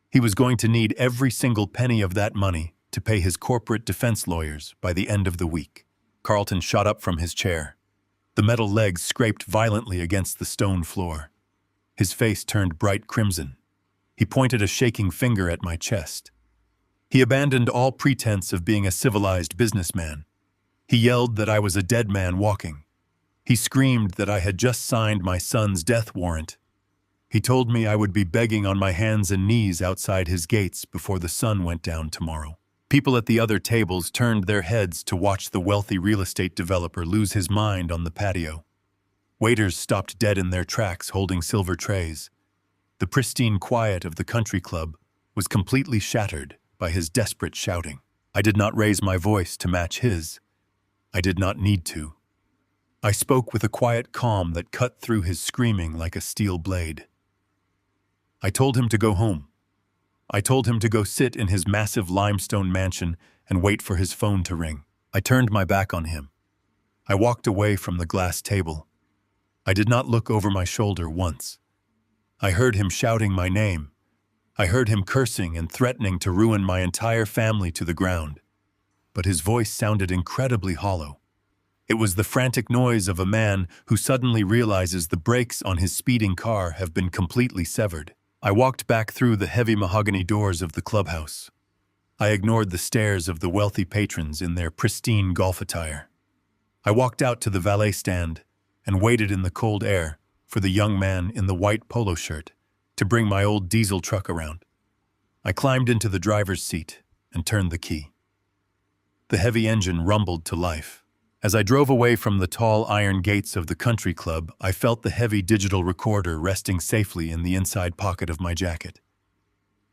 He was going to need every single penny of that money to pay his corporate defense lawyers by the end of the week. Carlton shot up from his chair. The metal legs scraped violently against the stone floor. His face turned bright crimson. He pointed a shaking finger at my chest. He abandoned all pretense of being a civilized businessman. He yelled that I was a dead man walking. He screamed that I had just signed my son's death warrant. He told me I would be begging on my hands and knees outside his gates before the sun went down tomorrow. People at the other tables turned their heads to watch the wealthy real estate developer lose his mind on the patio. Waiters stopped dead in their tracks holding silver trays. The pristine quiet of the country club was completely shattered by his desperate shouting. I did not raise my voice to match his. I did not need to. I spoke with a quiet calm that cut through his screaming like a steel blade. I told him to go home. I told him to go sit in his massive limestone mansion and wait for his phone to ring. I turned my back on him. I walked away from the glass table. I did not look over my shoulder once. I heard him shouting my name. I heard him cursing and threatening to ruin my entire family to the ground. But his voice sounded incredibly hollow. It was the frantic noise of a man who suddenly realizes the brakes on his speeding car have been completely severed. I walked back through the heavy mahogany doors of the clubhouse. I ignored the stares of the wealthy patrons in their pristine golf attire. I walked out to the valet stand and waited in the cold air for the young man in the white polo shirt to bring my old diesel truck around. I climbed into the driver's seat and turned the key. The heavy engine rumbled to life. As I drove away from the tall iron gates of the country club, I felt the heavy digital recorder resting safely in the inside pocket of my jacket.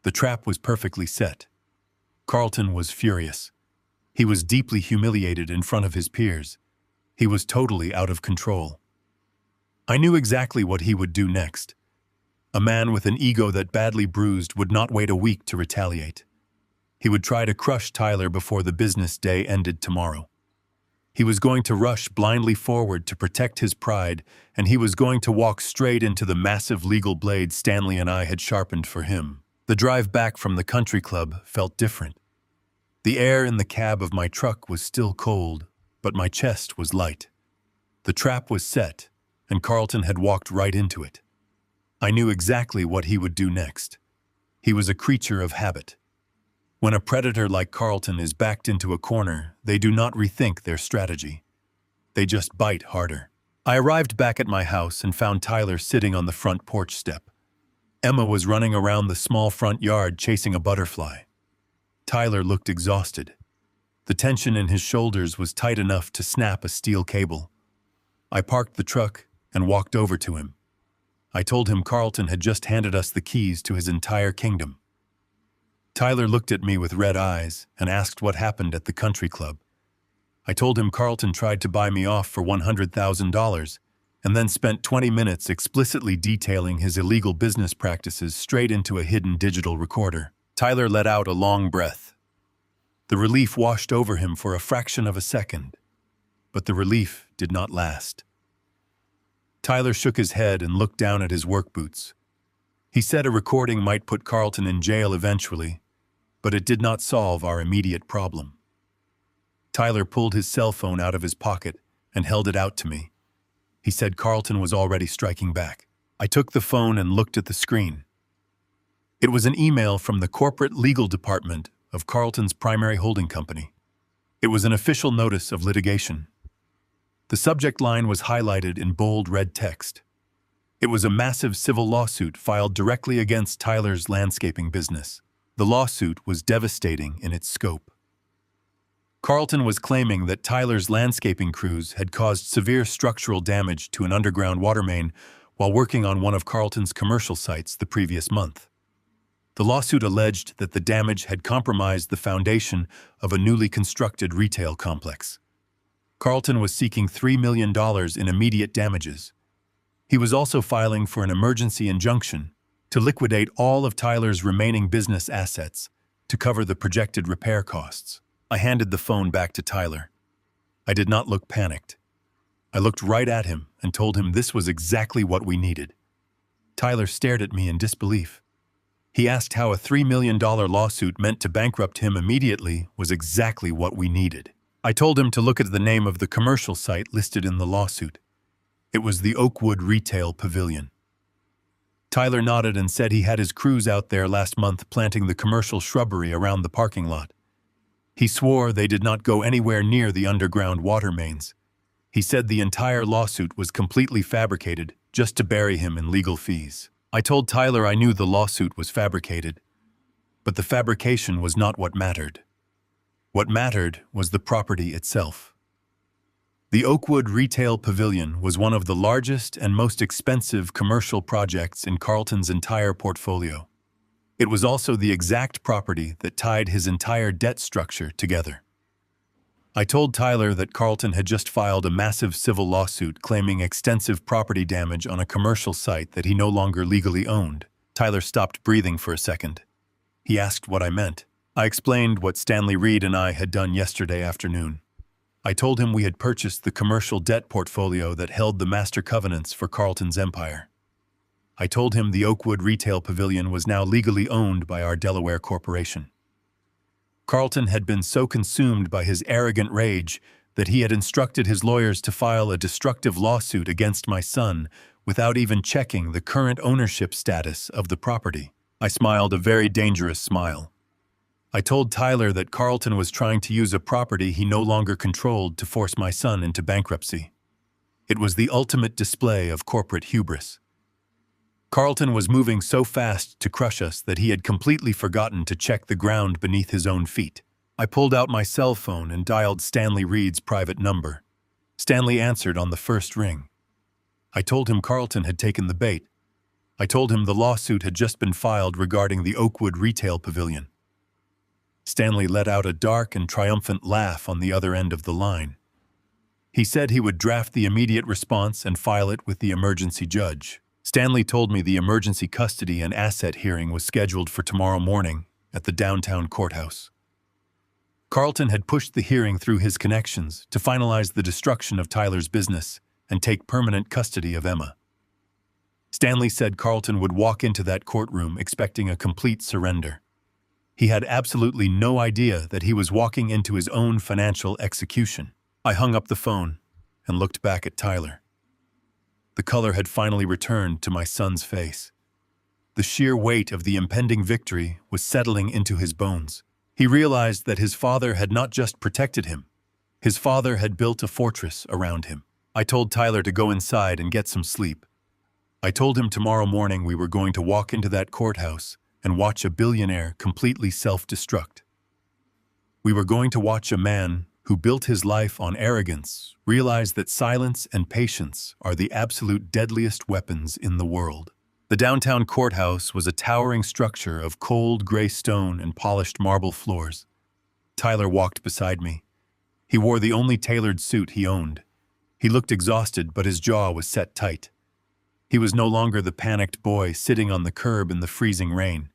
The trap was perfectly set. Carlton was furious. He was deeply humiliated in front of his peers. He was totally out of control. I knew exactly what he would do next. A man with an ego that badly bruised would not wait a week to retaliate. He would try to crush Tyler before the business day ended tomorrow. He was going to rush blindly forward to protect his pride, and he was going to walk straight into the massive legal blade Stanley and I had sharpened for him. The drive back from the country club felt different. The air in the cab of my truck was still cold, but my chest was light. The trap was set, and Carlton had walked right into it. I knew exactly what he would do next. He was a creature of habit. When a predator like Carlton is backed into a corner, they do not rethink their strategy. They just bite harder. I arrived back at my house and found Tyler sitting on the front porch step. Emma was running around the small front yard chasing a butterfly. Tyler looked exhausted. The tension in his shoulders was tight enough to snap a steel cable. I parked the truck and walked over to him. I told him Carlton had just handed us the keys to his entire kingdom. Tyler looked at me with red eyes and asked what happened at the country club. I told him Carlton tried to buy me off for $100,000 and then spent 20 minutes explicitly detailing his illegal business practices straight into a hidden digital recorder. Tyler let out a long breath. The relief washed over him for a fraction of a second, but the relief did not last. Tyler shook his head and looked down at his work boots. He said a recording might put Carlton in jail eventually, but it did not solve our immediate problem. Tyler pulled his cell phone out of his pocket and held it out to me. He said Carlton was already striking back. I took the phone and looked at the screen. It was an email from the corporate legal department of Carlton's primary holding company. It was an official notice of litigation. The subject line was highlighted in bold red text. It was a massive civil lawsuit filed directly against Tyler's landscaping business. The lawsuit was devastating in its scope. Carlton was claiming that Tyler's landscaping crews had caused severe structural damage to an underground water main while working on one of Carlton's commercial sites the previous month. The lawsuit alleged that the damage had compromised the foundation of a newly constructed retail complex. Carlton was seeking $3 million in immediate damages. He was also filing for an emergency injunction to liquidate all of Tyler's remaining business assets to cover the projected repair costs. I handed the phone back to Tyler. I did not look panicked. I looked right at him and told him this was exactly what we needed. Tyler stared at me in disbelief. He asked how a $3 million lawsuit meant to bankrupt him immediately was exactly what we needed. I told him to look at the name of the commercial site listed in the lawsuit. It was the Oakwood Retail Pavilion. Tyler nodded and said he had his crews out there last month planting the commercial shrubbery around the parking lot. He swore they did not go anywhere near the underground water mains. He said the entire lawsuit was completely fabricated just to bury him in legal fees. I told Tyler I knew the lawsuit was fabricated, but the fabrication was not what mattered. What mattered was the property itself. The Oakwood Retail Pavilion was one of the largest and most expensive commercial projects in Carlton's entire portfolio. It was also the exact property that tied his entire debt structure together. I told Tyler that Carlton had just filed a massive civil lawsuit claiming extensive property damage on a commercial site that he no longer legally owned. Tyler stopped breathing for a second. He asked what I meant. I explained what Stanley Reed and I had done yesterday afternoon. I told him we had purchased the commercial debt portfolio that held the master covenants for Carlton's empire. I told him the Oakwood Retail Pavilion was now legally owned by our Delaware corporation. Carlton had been so consumed by his arrogant rage that he had instructed his lawyers to file a destructive lawsuit against my son without even checking the current ownership status of the property. I smiled a very dangerous smile. I told Tyler that Carlton was trying to use a property he no longer controlled to force my son into bankruptcy. It was the ultimate display of corporate hubris. Carlton was moving so fast to crush us that he had completely forgotten to check the ground beneath his own feet. I pulled out my cell phone and dialed Stanley Reed's private number. Stanley answered on the first ring. I told him Carlton had taken the bait. I told him the lawsuit had just been filed regarding the Oakwood Retail Pavilion. Stanley let out a dark and triumphant laugh on the other end of the line. He said he would draft the immediate response and file it with the emergency judge. Stanley told me the emergency custody and asset hearing was scheduled for tomorrow morning at the downtown courthouse. Carlton had pushed the hearing through his connections to finalize the destruction of Tyler's business and take permanent custody of Emma. Stanley said Carlton would walk into that courtroom expecting a complete surrender. He had absolutely no idea that he was walking into his own financial execution. I hung up the phone and looked back at Tyler. The color had finally returned to my son's face. The sheer weight of the impending victory was settling into his bones. He realized that his father had not just protected him. His father had built a fortress around him. I told Tyler to go inside and get some sleep. I told him tomorrow morning we were going to walk into that courthouse and watch a billionaire completely self-destruct. We were going to watch a man who built his life on arrogance realize that silence and patience are the absolute deadliest weapons in the world. The downtown courthouse was a towering structure of cold gray stone and polished marble floors. Tyler walked beside me. He wore the only tailored suit he owned. He looked exhausted, but his jaw was set tight. He was no longer the panicked boy sitting on the curb in the freezing rain.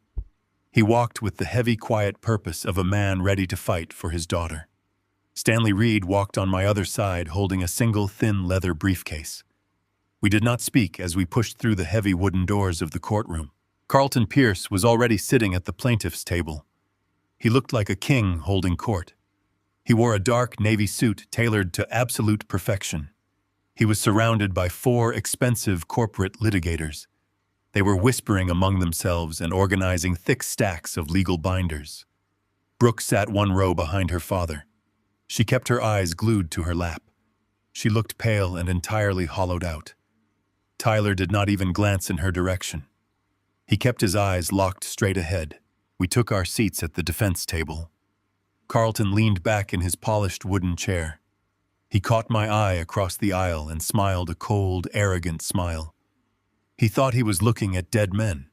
He walked with the heavy, quiet purpose of a man ready to fight for his daughter. Stanley Reed walked on my other side holding a single thin leather briefcase. We did not speak as we pushed through the heavy wooden doors of the courtroom. Carlton Pierce was already sitting at the plaintiff's table. He looked like a king holding court. He wore a dark navy suit tailored to absolute perfection. He was surrounded by 4 expensive corporate litigators. They were whispering among themselves and organizing thick stacks of legal binders. Brooke sat one row behind her father. She kept her eyes glued to her lap. She looked pale and entirely hollowed out. Tyler did not even glance in her direction. He kept his eyes locked straight ahead. We took our seats at the defense table. Carlton leaned back in his polished wooden chair. He caught my eye across the aisle and smiled a cold, arrogant smile. He thought he was looking at dead men.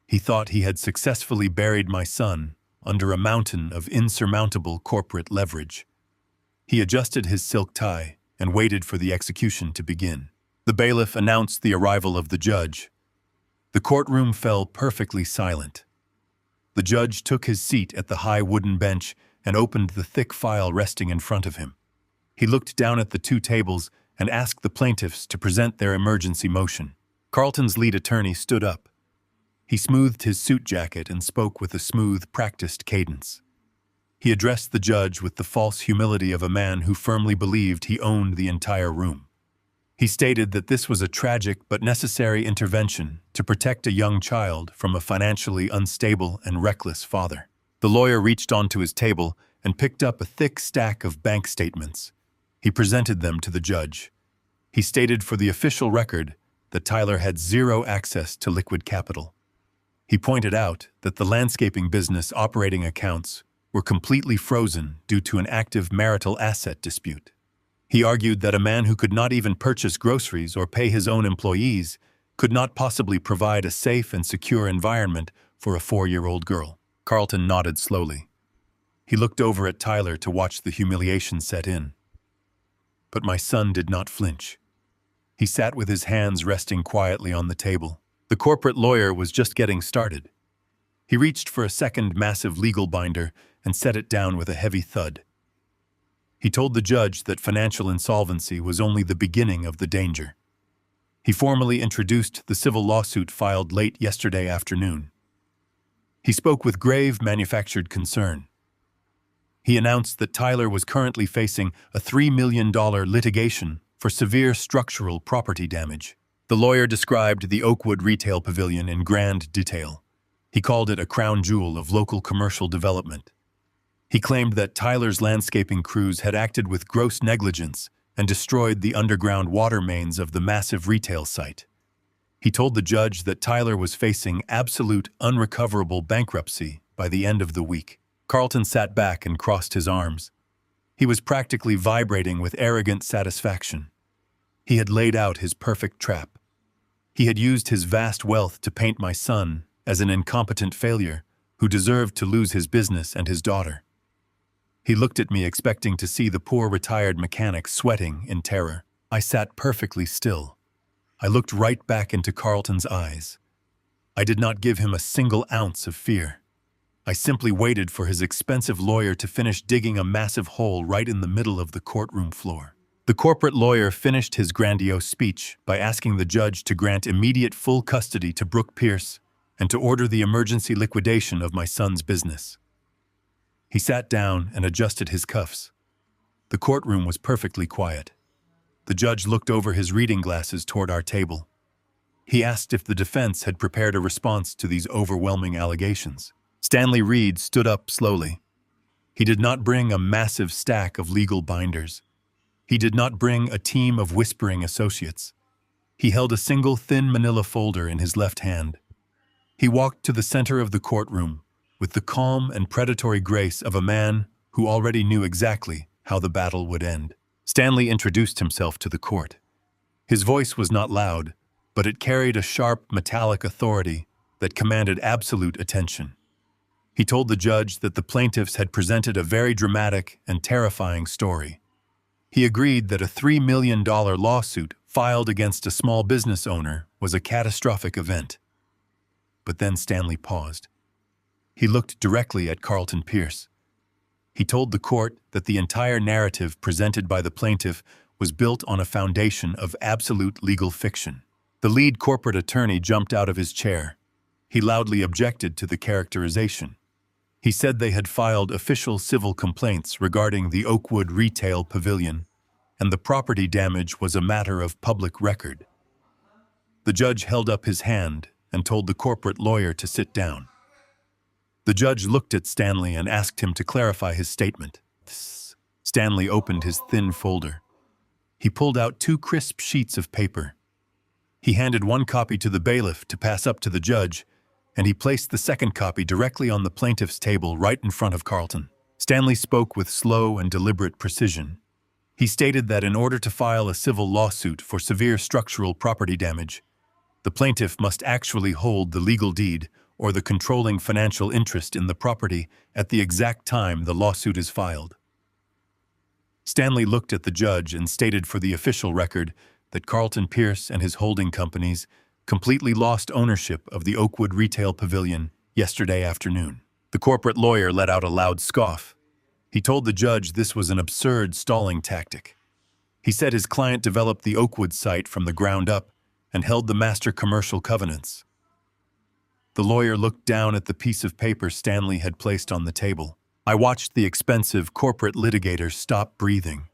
He thought he had successfully buried my son under a mountain of insurmountable corporate leverage. He adjusted his silk tie and waited for the execution to begin. The bailiff announced the arrival of the judge. The courtroom fell perfectly silent. The judge took his seat at the high wooden bench and opened the thick file resting in front of him. He looked down at the 2 tables and asked the plaintiffs to present their emergency motion. Carlton's lead attorney stood up. He smoothed his suit jacket and spoke with a smooth, practiced cadence. He addressed the judge with the false humility of a man who firmly believed he owned the entire room. He stated that this was a tragic but necessary intervention to protect a young child from a financially unstable and reckless father. The lawyer reached onto his table and picked up a thick stack of bank statements. He presented them to the judge. He stated for the official record that Tyler had zero access to liquid capital. He pointed out that the landscaping business operating accounts were completely frozen due to an active marital asset dispute. He argued that a man who could not even purchase groceries or pay his own employees could not possibly provide a safe and secure environment for a 4-year-old girl. Carlton nodded slowly. He looked over at Tyler to watch the humiliation set in. But my son did not flinch. He sat with his hands resting quietly on the table. The corporate lawyer was just getting started. He reached for a second massive legal binder and set it down with a heavy thud. He told the judge that financial insolvency was only the beginning of the danger. He formally introduced the civil lawsuit filed late yesterday afternoon. He spoke with grave manufactured concern. He announced that Tyler was currently facing a $3 million litigation for severe structural property damage. The lawyer described the Oakwood Retail Pavilion in grand detail. He called it a crown jewel of local commercial development. He claimed that Tyler's landscaping crews had acted with gross negligence and destroyed the underground water mains of the massive retail site. He told the judge that Tyler was facing absolute unrecoverable bankruptcy by the end of the week. Carlton sat back and crossed his arms. He was practically vibrating with arrogant satisfaction. He had laid out his perfect trap. He had used his vast wealth to paint my son as an incompetent failure who deserved to lose his business and his daughter. He looked at me expecting to see the poor retired mechanic sweating in terror. I sat perfectly still. I looked right back into Carlton's eyes. I did not give him a single ounce of fear. I simply waited for his expensive lawyer to finish digging a massive hole right in the middle of the courtroom floor. The corporate lawyer finished his grandiose speech by asking the judge to grant immediate full custody to Brooke Pierce and to order the emergency liquidation of my son's business. He sat down and adjusted his cuffs. The courtroom was perfectly quiet. The judge looked over his reading glasses toward our table. He asked if the defense had prepared a response to these overwhelming allegations. Stanley Reed stood up slowly. He did not bring a massive stack of legal binders. He did not bring a team of whispering associates. He held a single thin manila folder in his left hand. He walked to the center of the courtroom with the calm and predatory grace of a man who already knew exactly how the battle would end. Stanley introduced himself to the court. His voice was not loud, but it carried a sharp, metallic authority that commanded absolute attention. He told the judge that the plaintiffs had presented a very dramatic and terrifying story. He agreed that a $3 million lawsuit filed against a small business owner was a catastrophic event. But then Stanley paused. He looked directly at Carlton Pierce. He told the court that the entire narrative presented by the plaintiff was built on a foundation of absolute legal fiction. The lead corporate attorney jumped out of his chair. He loudly objected to the characterization. He said they had filed official civil complaints regarding the Oakwood Retail Pavilion, and the property damage was a matter of public record. The judge held up his hand and told the corporate lawyer to sit down. The judge looked at Stanley and asked him to clarify his statement. Stanley opened his thin folder. He pulled out 2 crisp sheets of paper. He handed one copy to the bailiff to pass up to the judge, and he placed the second copy directly on the plaintiff's table right in front of Carlton. Stanley spoke with slow and deliberate precision. He stated that in order to file a civil lawsuit for severe structural property damage, the plaintiff must actually hold the legal deed or the controlling financial interest in the property at the exact time the lawsuit is filed. Stanley looked at the judge and stated for the official record that Carlton Pierce and his holding companies completely lost ownership of the Oakwood Retail Pavilion yesterday afternoon. The corporate lawyer let out a loud scoff. He told the judge this was an absurd stalling tactic. He said his client developed the Oakwood site from the ground up and held the master commercial covenants. The lawyer looked down at the piece of paper Stanley had placed on the table. I watched the expensive corporate litigator stop breathing.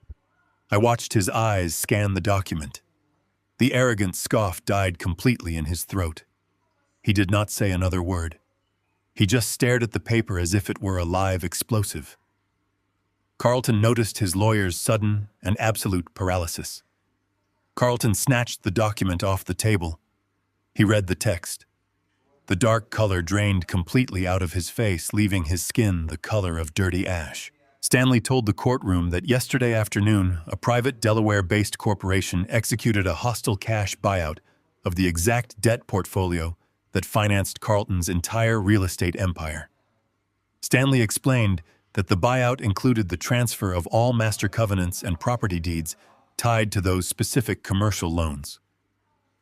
I watched his eyes scan the document. The arrogant scoff died completely in his throat. He did not say another word. He just stared at the paper as if it were a live explosive. Carlton noticed his lawyer's sudden and absolute paralysis. Carlton snatched the document off the table. He read the text. The dark color drained completely out of his face, leaving his skin the color of dirty ash. Stanley told the courtroom that yesterday afternoon, a private Delaware-based corporation executed a hostile cash buyout of the exact debt portfolio that financed Carlton's entire real estate empire. Stanley explained that the buyout included the transfer of all master covenants and property deeds tied to those specific commercial loans.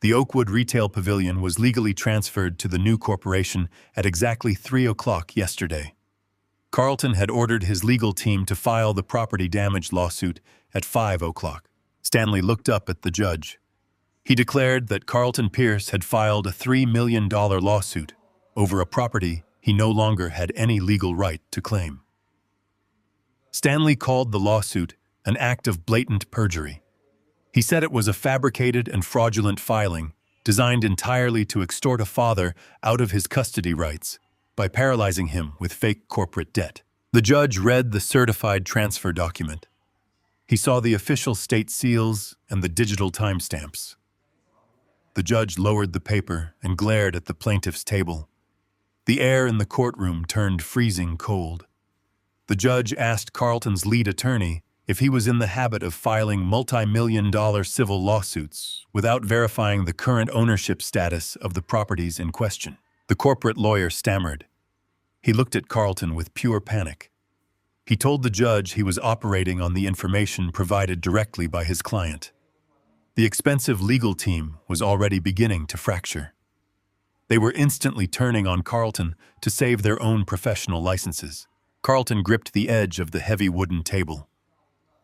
The Oakwood Retail Pavilion was legally transferred to the new corporation at exactly 3 o'clock yesterday. Carlton had ordered his legal team to file the property damage lawsuit at 5 o'clock. Stanley looked up at the judge. He declared that Carlton Pierce had filed a $3 million lawsuit over a property he no longer had any legal right to claim. Stanley called the lawsuit an act of blatant perjury. He said it was a fabricated and fraudulent filing designed entirely to extort a father out of his custody rights by paralyzing him with fake corporate debt. The judge read the certified transfer document. He saw the official state seals and the digital timestamps. The judge lowered the paper and glared at the plaintiff's table. The air in the courtroom turned freezing cold. The judge asked Carlton's lead attorney if he was in the habit of filing multi-million-dollar civil lawsuits without verifying the current ownership status of the properties in question. The corporate lawyer stammered. He looked at Carlton with pure panic. He told the judge he was operating on the information provided directly by his client. The expensive legal team was already beginning to fracture. They were instantly turning on Carlton to save their own professional licenses. Carlton gripped the edge of the heavy wooden table.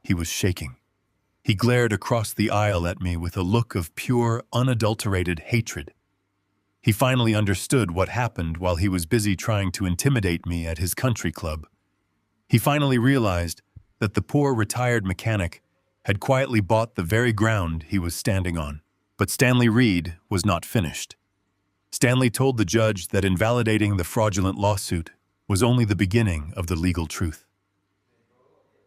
He was shaking. He glared across the aisle at me with a look of pure, unadulterated hatred. He finally understood what happened while he was busy trying to intimidate me at his country club. He finally realized that the poor retired mechanic had quietly bought the very ground he was standing on. But Stanley Reed was not finished. Stanley told the judge that invalidating the fraudulent lawsuit was only the beginning of the legal truth.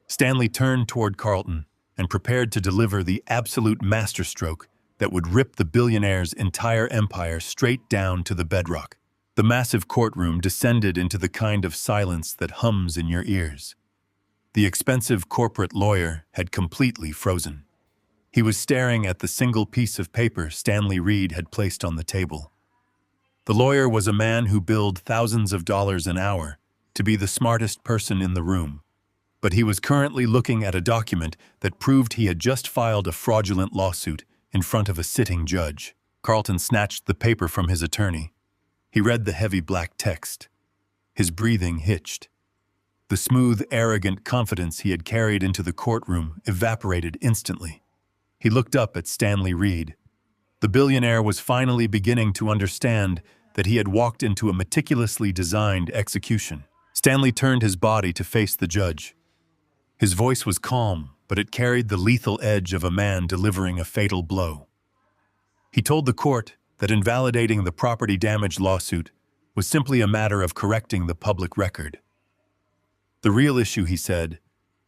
Stanley turned toward Carlton and prepared to deliver the absolute masterstroke that would rip the billionaire's entire empire straight down to the bedrock. The massive courtroom descended into the kind of silence that hums in your ears. The expensive corporate lawyer had completely frozen. He was staring at the single piece of paper Stanley Reed had placed on the table. The lawyer was a man who billed thousands of dollars an hour to be the smartest person in the room, but he was currently looking at a document that proved he had just filed a fraudulent lawsuit in front of a sitting judge. Carlton snatched the paper from his attorney. He read the heavy black text. His breathing hitched. The smooth, arrogant confidence he had carried into the courtroom evaporated instantly. He looked up at Stanley Reed. The billionaire was finally beginning to understand that he had walked into a meticulously designed execution. Stanley turned his body to face the judge. His voice was calm, but it carried the lethal edge of a man delivering a fatal blow. He told the court that invalidating the property damage lawsuit was simply a matter of correcting the public record. The real issue, he said,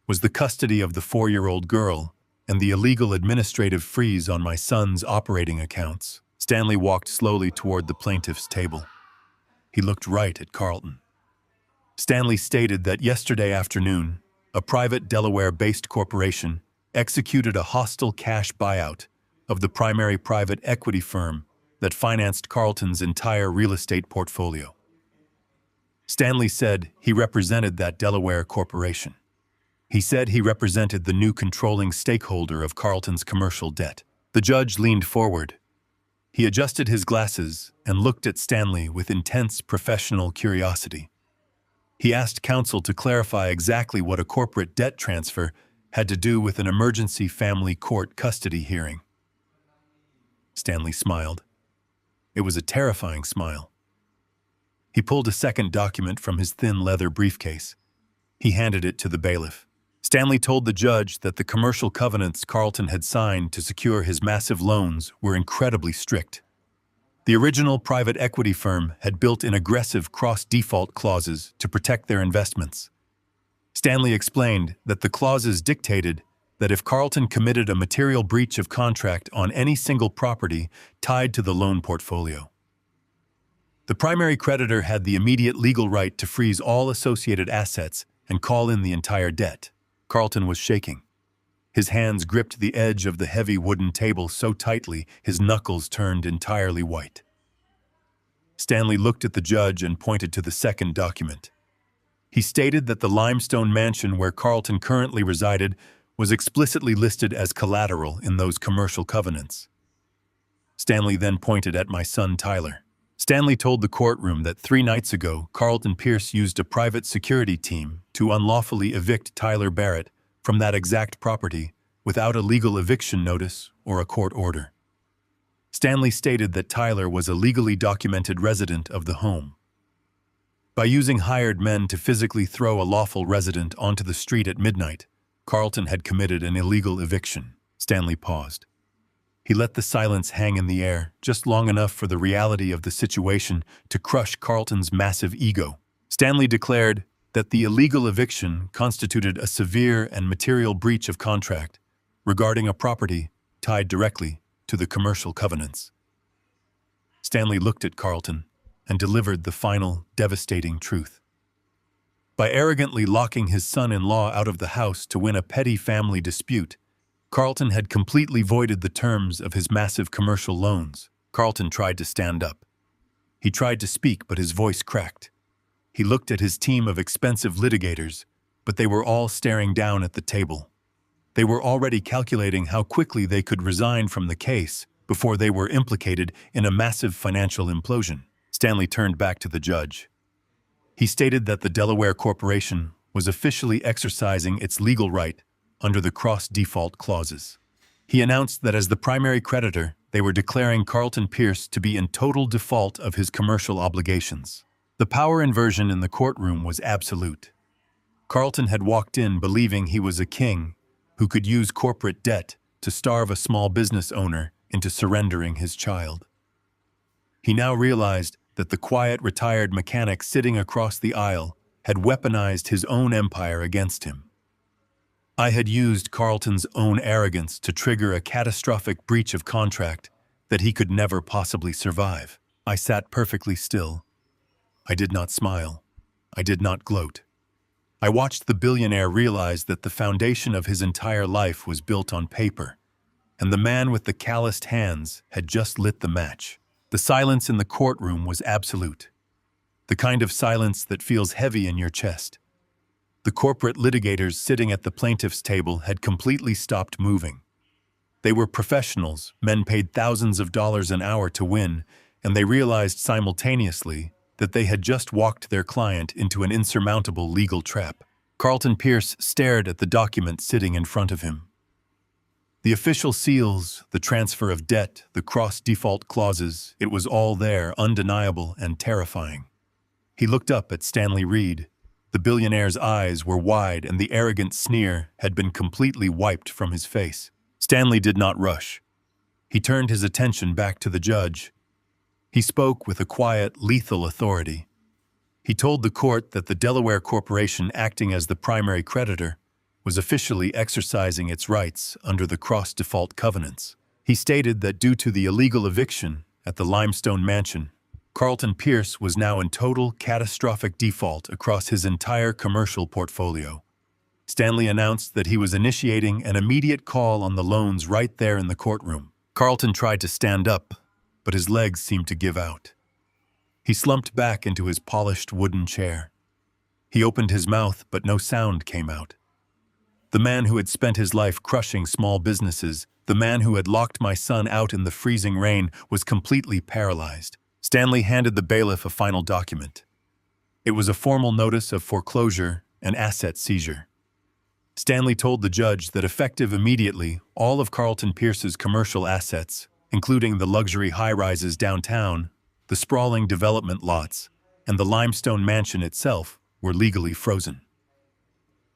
was the custody of the 4-year-old girl and the illegal administrative freeze on my son's operating accounts. Stanley walked slowly toward the plaintiff's table. He looked right at Carlton. Stanley stated that yesterday afternoon, a private Delaware-based corporation executed a hostile cash buyout of the primary private equity firm that financed Carlton's entire real estate portfolio. Stanley said he represented that Delaware corporation. He said he represented the new controlling stakeholder of Carlton's commercial debt. The judge leaned forward. He adjusted his glasses and looked at Stanley with intense professional curiosity. He asked counsel to clarify exactly what a corporate debt transfer had to do with an emergency family court custody hearing. Stanley smiled. It was a terrifying smile. He pulled a second document from his thin leather briefcase. He handed it to the bailiff. Stanley told the judge that the commercial covenants Carlton had signed to secure his massive loans were incredibly strict. The original private equity firm had built in aggressive cross-default clauses to protect their investments. Stanley explained that the clauses dictated that if Carlton committed a material breach of contract on any single property tied to the loan portfolio, the primary creditor had the immediate legal right to freeze all associated assets and call in the entire debt. Carlton was shaking. His hands gripped the edge of the heavy wooden table so tightly his knuckles turned entirely white. Stanley looked at the judge and pointed to the second document. He stated that the limestone mansion where Carlton currently resided was explicitly listed as collateral in those commercial covenants. Stanley then pointed at my son Tyler. Stanley told the courtroom that 3 nights ago, Carlton Pierce used a private security team to unlawfully evict Tyler Barrett from that exact property without a legal eviction notice or a court order. Stanley stated that Tyler was a legally documented resident of the home. By using hired men to physically throw a lawful resident onto the street at midnight, Carlton had committed an illegal eviction. Stanley paused. He let the silence hang in the air, just long enough for the reality of the situation to crush Carlton's massive ego. Stanley declared that the illegal eviction constituted a severe and material breach of contract regarding a property tied directly to the commercial covenants. Stanley looked at Carlton and delivered the final, devastating truth. By arrogantly locking his son-in-law out of the house to win a petty family dispute, Carlton had completely voided the terms of his massive commercial loans. Carlton tried to stand up. He tried to speak, but his voice cracked. He looked at his team of expensive litigators, but they were all staring down at the table. They were already calculating how quickly they could resign from the case before they were implicated in a massive financial implosion. Stanley turned back to the judge. He stated that the Delaware Corporation was officially exercising its legal right under the cross-default clauses. He announced that as the primary creditor, they were declaring Carlton Pierce to be in total default of his commercial obligations. The power inversion in the courtroom was absolute. Carlton had walked in believing he was a king who could use corporate debt to starve a small business owner into surrendering his child. He now realized that the quiet, retired mechanic sitting across the aisle had weaponized his own empire against him. I had used Carlton's own arrogance to trigger a catastrophic breach of contract that he could never possibly survive. I sat perfectly still. I did not smile. I did not gloat. I watched the billionaire realize that the foundation of his entire life was built on paper, and the man with the calloused hands had just lit the match. The silence in the courtroom was absolute, the kind of silence that feels heavy in your chest. The corporate litigators sitting at the plaintiff's table had completely stopped moving. They were professionals, men paid thousands of dollars an hour to win, and they realized simultaneously that they had just walked their client into an insurmountable legal trap. Carlton Pierce stared at the document sitting in front of him. The official seals, the transfer of debt, the cross-default clauses, it was all there, undeniable and terrifying. He looked up at Stanley Reed. The billionaire's eyes were wide and the arrogant sneer had been completely wiped from his face. Stanley did not rush. He turned his attention back to the judge. He spoke with a quiet, lethal authority. He told the court that the Delaware Corporation, acting as the primary creditor, was officially exercising its rights under the cross-default covenants. He stated that due to the illegal eviction at the Limestone Mansion, Carlton Pierce was now in total catastrophic default across his entire commercial portfolio. Stanley announced that he was initiating an immediate call on the loans right there in the courtroom. Carlton tried to stand up, but his legs seemed to give out. He slumped back into his polished wooden chair. He opened his mouth, but no sound came out. The man who had spent his life crushing small businesses, the man who had locked my son out in the freezing rain, was completely paralyzed. Stanley handed the bailiff a final document. It was a formal notice of foreclosure and asset seizure. Stanley told the judge that effective immediately, all of Carlton Pierce's commercial assets, including the luxury high-rises downtown, the sprawling development lots, and the limestone mansion itself, were legally frozen.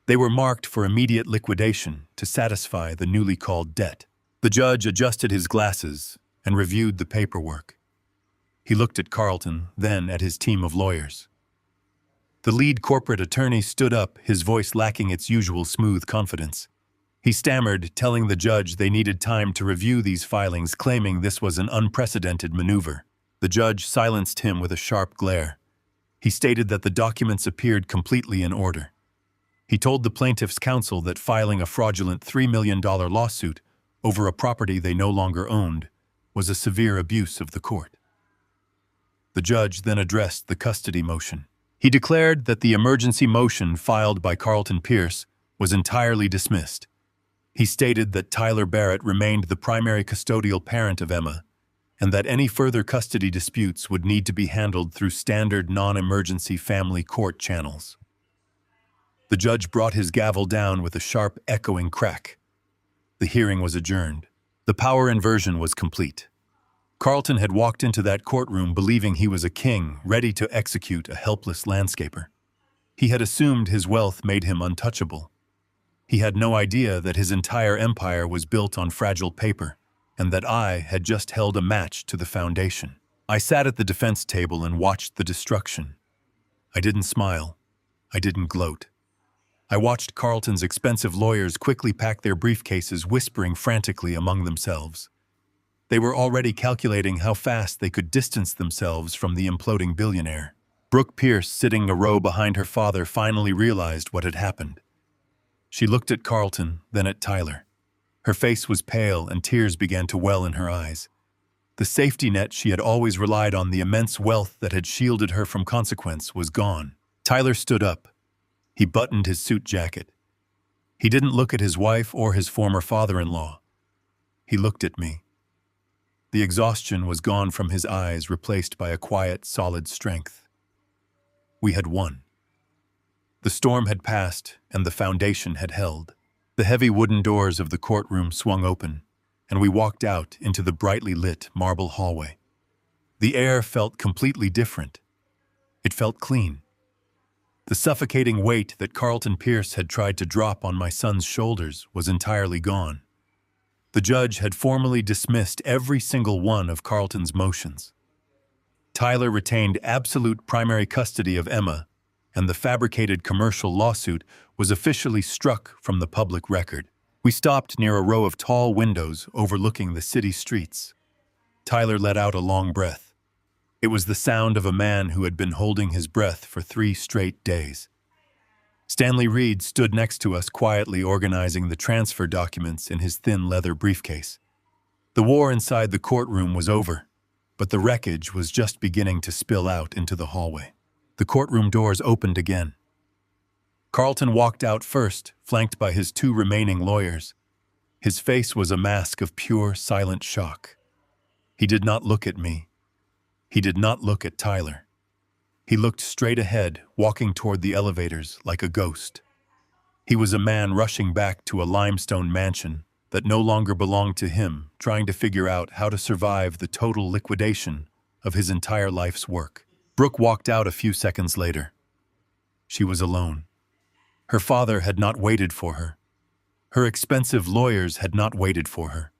They were marked for immediate liquidation to satisfy the newly called debt. The judge adjusted his glasses and reviewed the paperwork. He looked at Carlton, then at his team of lawyers. The lead corporate attorney stood up, his voice lacking its usual smooth confidence. He stammered, telling the judge they needed time to review these filings, claiming this was an unprecedented maneuver. The judge silenced him with a sharp glare. He stated that the documents appeared completely in order. He told the plaintiff's counsel that filing a fraudulent $3 million lawsuit over a property they no longer owned was a severe abuse of the court. The judge then addressed the custody motion. He declared that the emergency motion filed by Carlton Pierce was entirely dismissed. He stated that Tyler Barrett remained the primary custodial parent of Emma, and that any further custody disputes would need to be handled through standard non-emergency family court channels. The judge brought his gavel down with a sharp, echoing crack. The hearing was adjourned. The power inversion was complete. Carlton had walked into that courtroom believing he was a king, ready to execute a helpless landscaper. He had assumed his wealth made him untouchable. He had no idea that his entire empire was built on fragile paper, and that I had just held a match to the foundation. I sat at the defense table and watched the destruction. I didn't smile. I didn't gloat. I watched Carlton's expensive lawyers quickly pack their briefcases, whispering frantically among themselves. They were already calculating how fast they could distance themselves from the imploding billionaire. Brooke Pierce, sitting a row behind her father, finally realized what had happened. She looked at Carlton, then at Tyler. Her face was pale and tears began to well in her eyes. The safety net she had always relied on, the immense wealth that had shielded her from consequence, was gone. Tyler stood up. He buttoned his suit jacket. He didn't look at his wife or his former father-in-law. He looked at me. The exhaustion was gone from his eyes, replaced by a quiet, solid strength. We had won. The storm had passed, and the foundation had held. The heavy wooden doors of the courtroom swung open, and we walked out into the brightly lit marble hallway. The air felt completely different. It felt clean. The suffocating weight that Carlton Pierce had tried to drop on my son's shoulders was entirely gone. The judge had formally dismissed every single one of Carlton's motions. Tyler retained absolute primary custody of Emma, and the fabricated commercial lawsuit was officially struck from the public record. We stopped near a row of tall windows overlooking the city streets. Tyler let out a long breath. It was the sound of a man who had been holding his breath for 3 straight days. Stanley Reed stood next to us, quietly organizing the transfer documents in his thin leather briefcase. The war inside the courtroom was over, but the wreckage was just beginning to spill out into the hallway. The courtroom doors opened again. Carlton walked out first, flanked by his 2 remaining lawyers. His face was a mask of pure, silent shock. He did not look at me. He did not look at Tyler. He looked straight ahead, walking toward the elevators like a ghost. He was a man rushing back to a limestone mansion that no longer belonged to him, trying to figure out how to survive the total liquidation of his entire life's work. Brooke walked out a few seconds later. She was alone. Her father had not waited for her. Her expensive lawyers had not waited for her.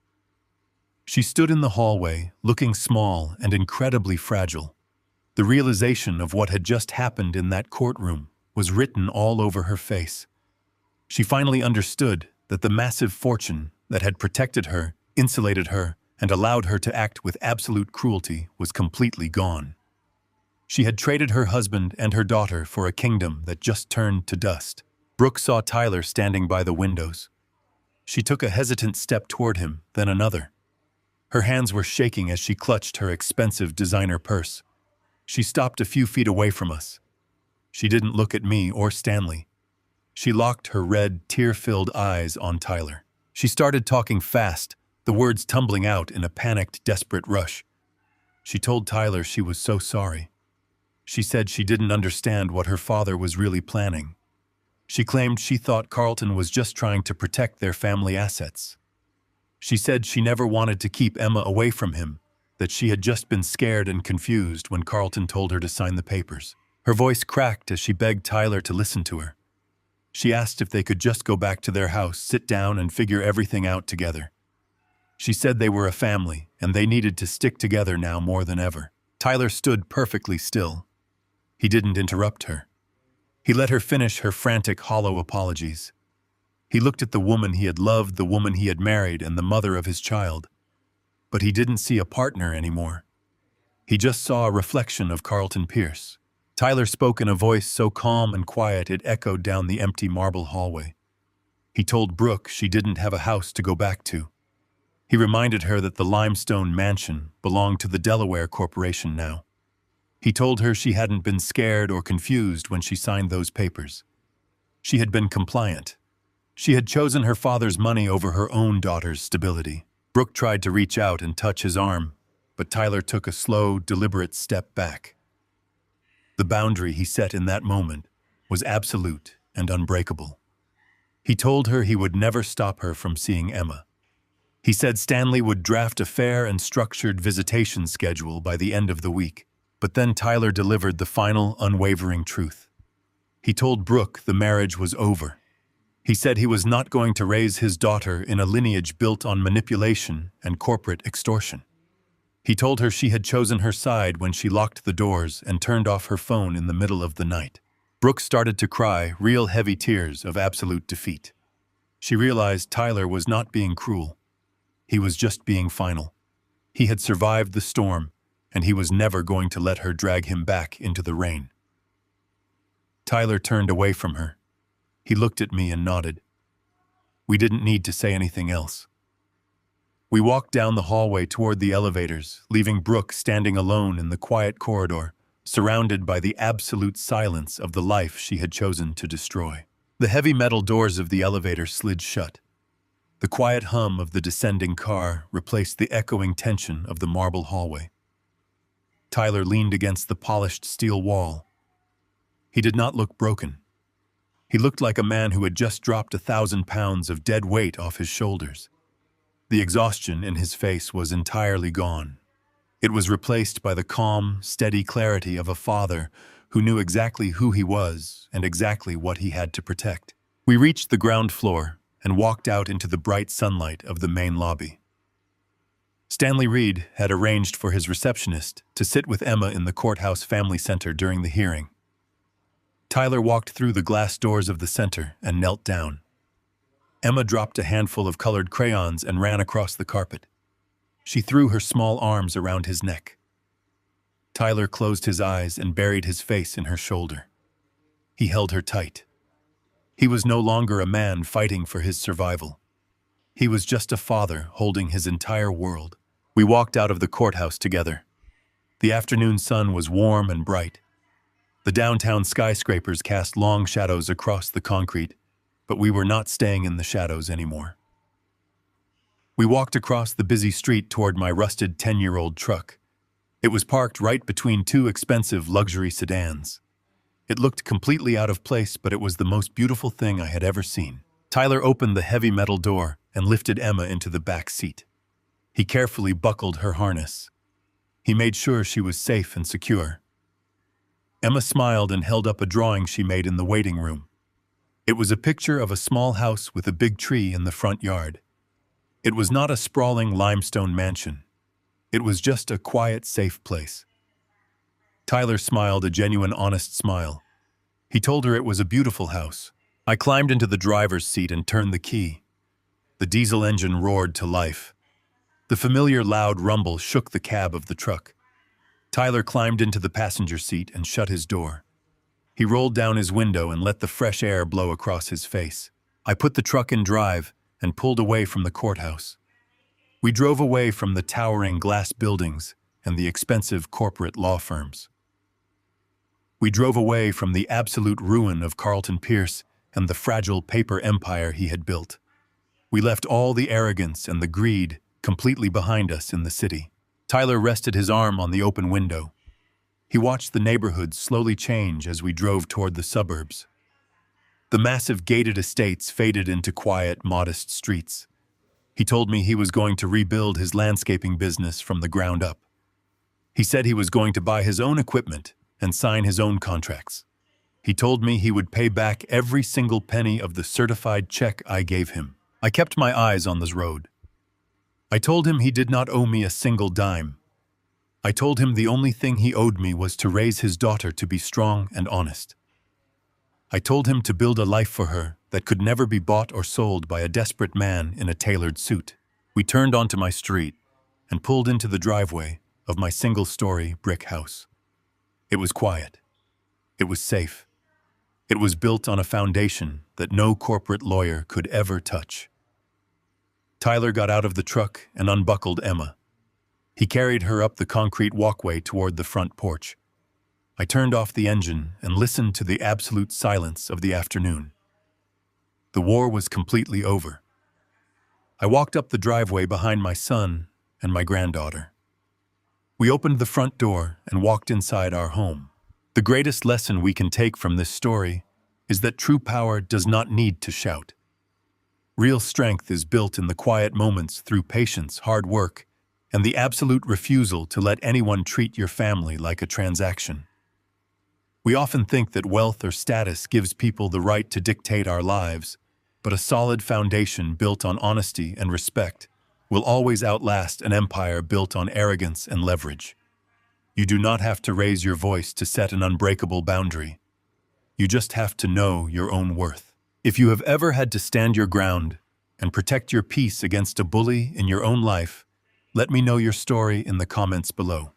She stood in the hallway, looking small and incredibly fragile. The realization of what had just happened in that courtroom was written all over her face. She finally understood that the massive fortune that had protected her, insulated her, and allowed her to act with absolute cruelty was completely gone. She had traded her husband and her daughter for a kingdom that just turned to dust. Brooke saw Tyler standing by the windows. She took a hesitant step toward him, then another. Her hands were shaking as she clutched her expensive designer purse. She stopped a few feet away from us. She didn't look at me or Stanley. She locked her red, tear-filled eyes on Tyler. She started talking fast, the words tumbling out in a panicked, desperate rush. She told Tyler she was so sorry. She said she didn't understand what her father was really planning. She claimed she thought Carlton was just trying to protect their family assets. She said she never wanted to keep Emma away from him, that she had just been scared and confused when Carlton told her to sign the papers. Her voice cracked as she begged Tyler to listen to her. She asked if they could just go back to their house, sit down, and figure everything out together. She said they were a family, and they needed to stick together now more than ever. Tyler stood perfectly still. He didn't interrupt her. He let her finish her frantic, hollow apologies. He looked at the woman he had loved, the woman he had married, and the mother of his child. But he didn't see a partner anymore. He just saw a reflection of Carlton Pierce. Tyler spoke in a voice so calm and quiet it echoed down the empty marble hallway. He told Brooke she didn't have a house to go back to. He reminded her that the limestone mansion belonged to the Delaware Corporation now. He told her she hadn't been scared or confused when she signed those papers. She had been compliant. She had chosen her father's money over her own daughter's stability. Brooke tried to reach out and touch his arm, but Tyler took a slow, deliberate step back. The boundary he set in that moment was absolute and unbreakable. He told her he would never stop her from seeing Emma. He said Stanley would draft a fair and structured visitation schedule by the end of the week. But then Tyler delivered the final, unwavering truth. He told Brooke the marriage was over. He said he was not going to raise his daughter in a lineage built on manipulation and corporate extortion. He told her she had chosen her side when she locked the doors and turned off her phone in the middle of the night. Brooke started to cry, real heavy tears of absolute defeat. She realized Tyler was not being cruel. He was just being final. He had survived the storm, and he was never going to let her drag him back into the rain. Tyler turned away from her. He looked at me and nodded. We didn't need to say anything else. We walked down the hallway toward the elevators, leaving Brooke standing alone in the quiet corridor, surrounded by the absolute silence of the life she had chosen to destroy. The heavy metal doors of the elevator slid shut. The quiet hum of the descending car replaced the echoing tension of the marble hallway. Tyler leaned against the polished steel wall. He did not look broken. He looked like a man who had just dropped 1,000 pounds of dead weight off his shoulders. The exhaustion in his face was entirely gone. It was replaced by the calm, steady clarity of a father who knew exactly who he was and exactly what he had to protect. We reached the ground floor and walked out into the bright sunlight of the main lobby. Stanley Reed had arranged for his receptionist to sit with Emma in the courthouse family center during the hearing. Tyler walked through the glass doors of the center and knelt down. Emma dropped a handful of colored crayons and ran across the carpet. She threw her small arms around his neck. Tyler closed his eyes and buried his face in her shoulder. He held her tight. He was no longer a man fighting for his survival. He was just a father holding his entire world. We walked out of the courthouse together. The afternoon sun was warm and bright. The downtown skyscrapers cast long shadows across the concrete, but we were not staying in the shadows anymore. We walked across the busy street toward my rusted 10-year-old truck. It was parked right between two expensive luxury sedans. It looked completely out of place, but it was the most beautiful thing I had ever seen. Tyler opened the heavy metal door and lifted Emma into the back seat. He carefully buckled her harness. He made sure she was safe and secure. Emma smiled and held up a drawing she made in the waiting room. It was a picture of a small house with a big tree in the front yard. It was not a sprawling limestone mansion. It was just a quiet, safe place. Tyler smiled a genuine, honest smile. He told her it was a beautiful house. I climbed into the driver's seat and turned the key. The diesel engine roared to life. The familiar loud rumble shook the cab of the truck. Tyler climbed into the passenger seat and shut his door. He rolled down his window and let the fresh air blow across his face. I put the truck in drive and pulled away from the courthouse. We drove away from the towering glass buildings and the expensive corporate law firms. We drove away from the absolute ruin of Carlton Pierce and the fragile paper empire he had built. We left all the arrogance and the greed completely behind us in the city. Tyler rested his arm on the open window. He watched the neighborhood slowly change as we drove toward the suburbs. The massive gated estates faded into quiet, modest streets. He told me he was going to rebuild his landscaping business from the ground up. He said he was going to buy his own equipment and sign his own contracts. He told me he would pay back every single penny of the certified check I gave him. I kept my eyes on this road. I told him he did not owe me a single dime. I told him the only thing he owed me was to raise his daughter to be strong and honest. I told him to build a life for her that could never be bought or sold by a desperate man in a tailored suit. We turned onto my street and pulled into the driveway of my single-story brick house. It was quiet. It was safe. It was built on a foundation that no corporate lawyer could ever touch. Tyler got out of the truck and unbuckled Emma. He carried her up the concrete walkway toward the front porch. I turned off the engine and listened to the absolute silence of the afternoon. The war was completely over. I walked up the driveway behind my son and my granddaughter. We opened the front door and walked inside our home. The greatest lesson we can take from this story is that true power does not need to shout. Real strength is built in the quiet moments through patience, hard work, and the absolute refusal to let anyone treat your family like a transaction. We often think that wealth or status gives people the right to dictate our lives, but a solid foundation built on honesty and respect will always outlast an empire built on arrogance and leverage. You do not have to raise your voice to set an unbreakable boundary. You just have to know your own worth. If you have ever had to stand your ground and protect your peace against a bully in your own life, let me know your story in the comments below.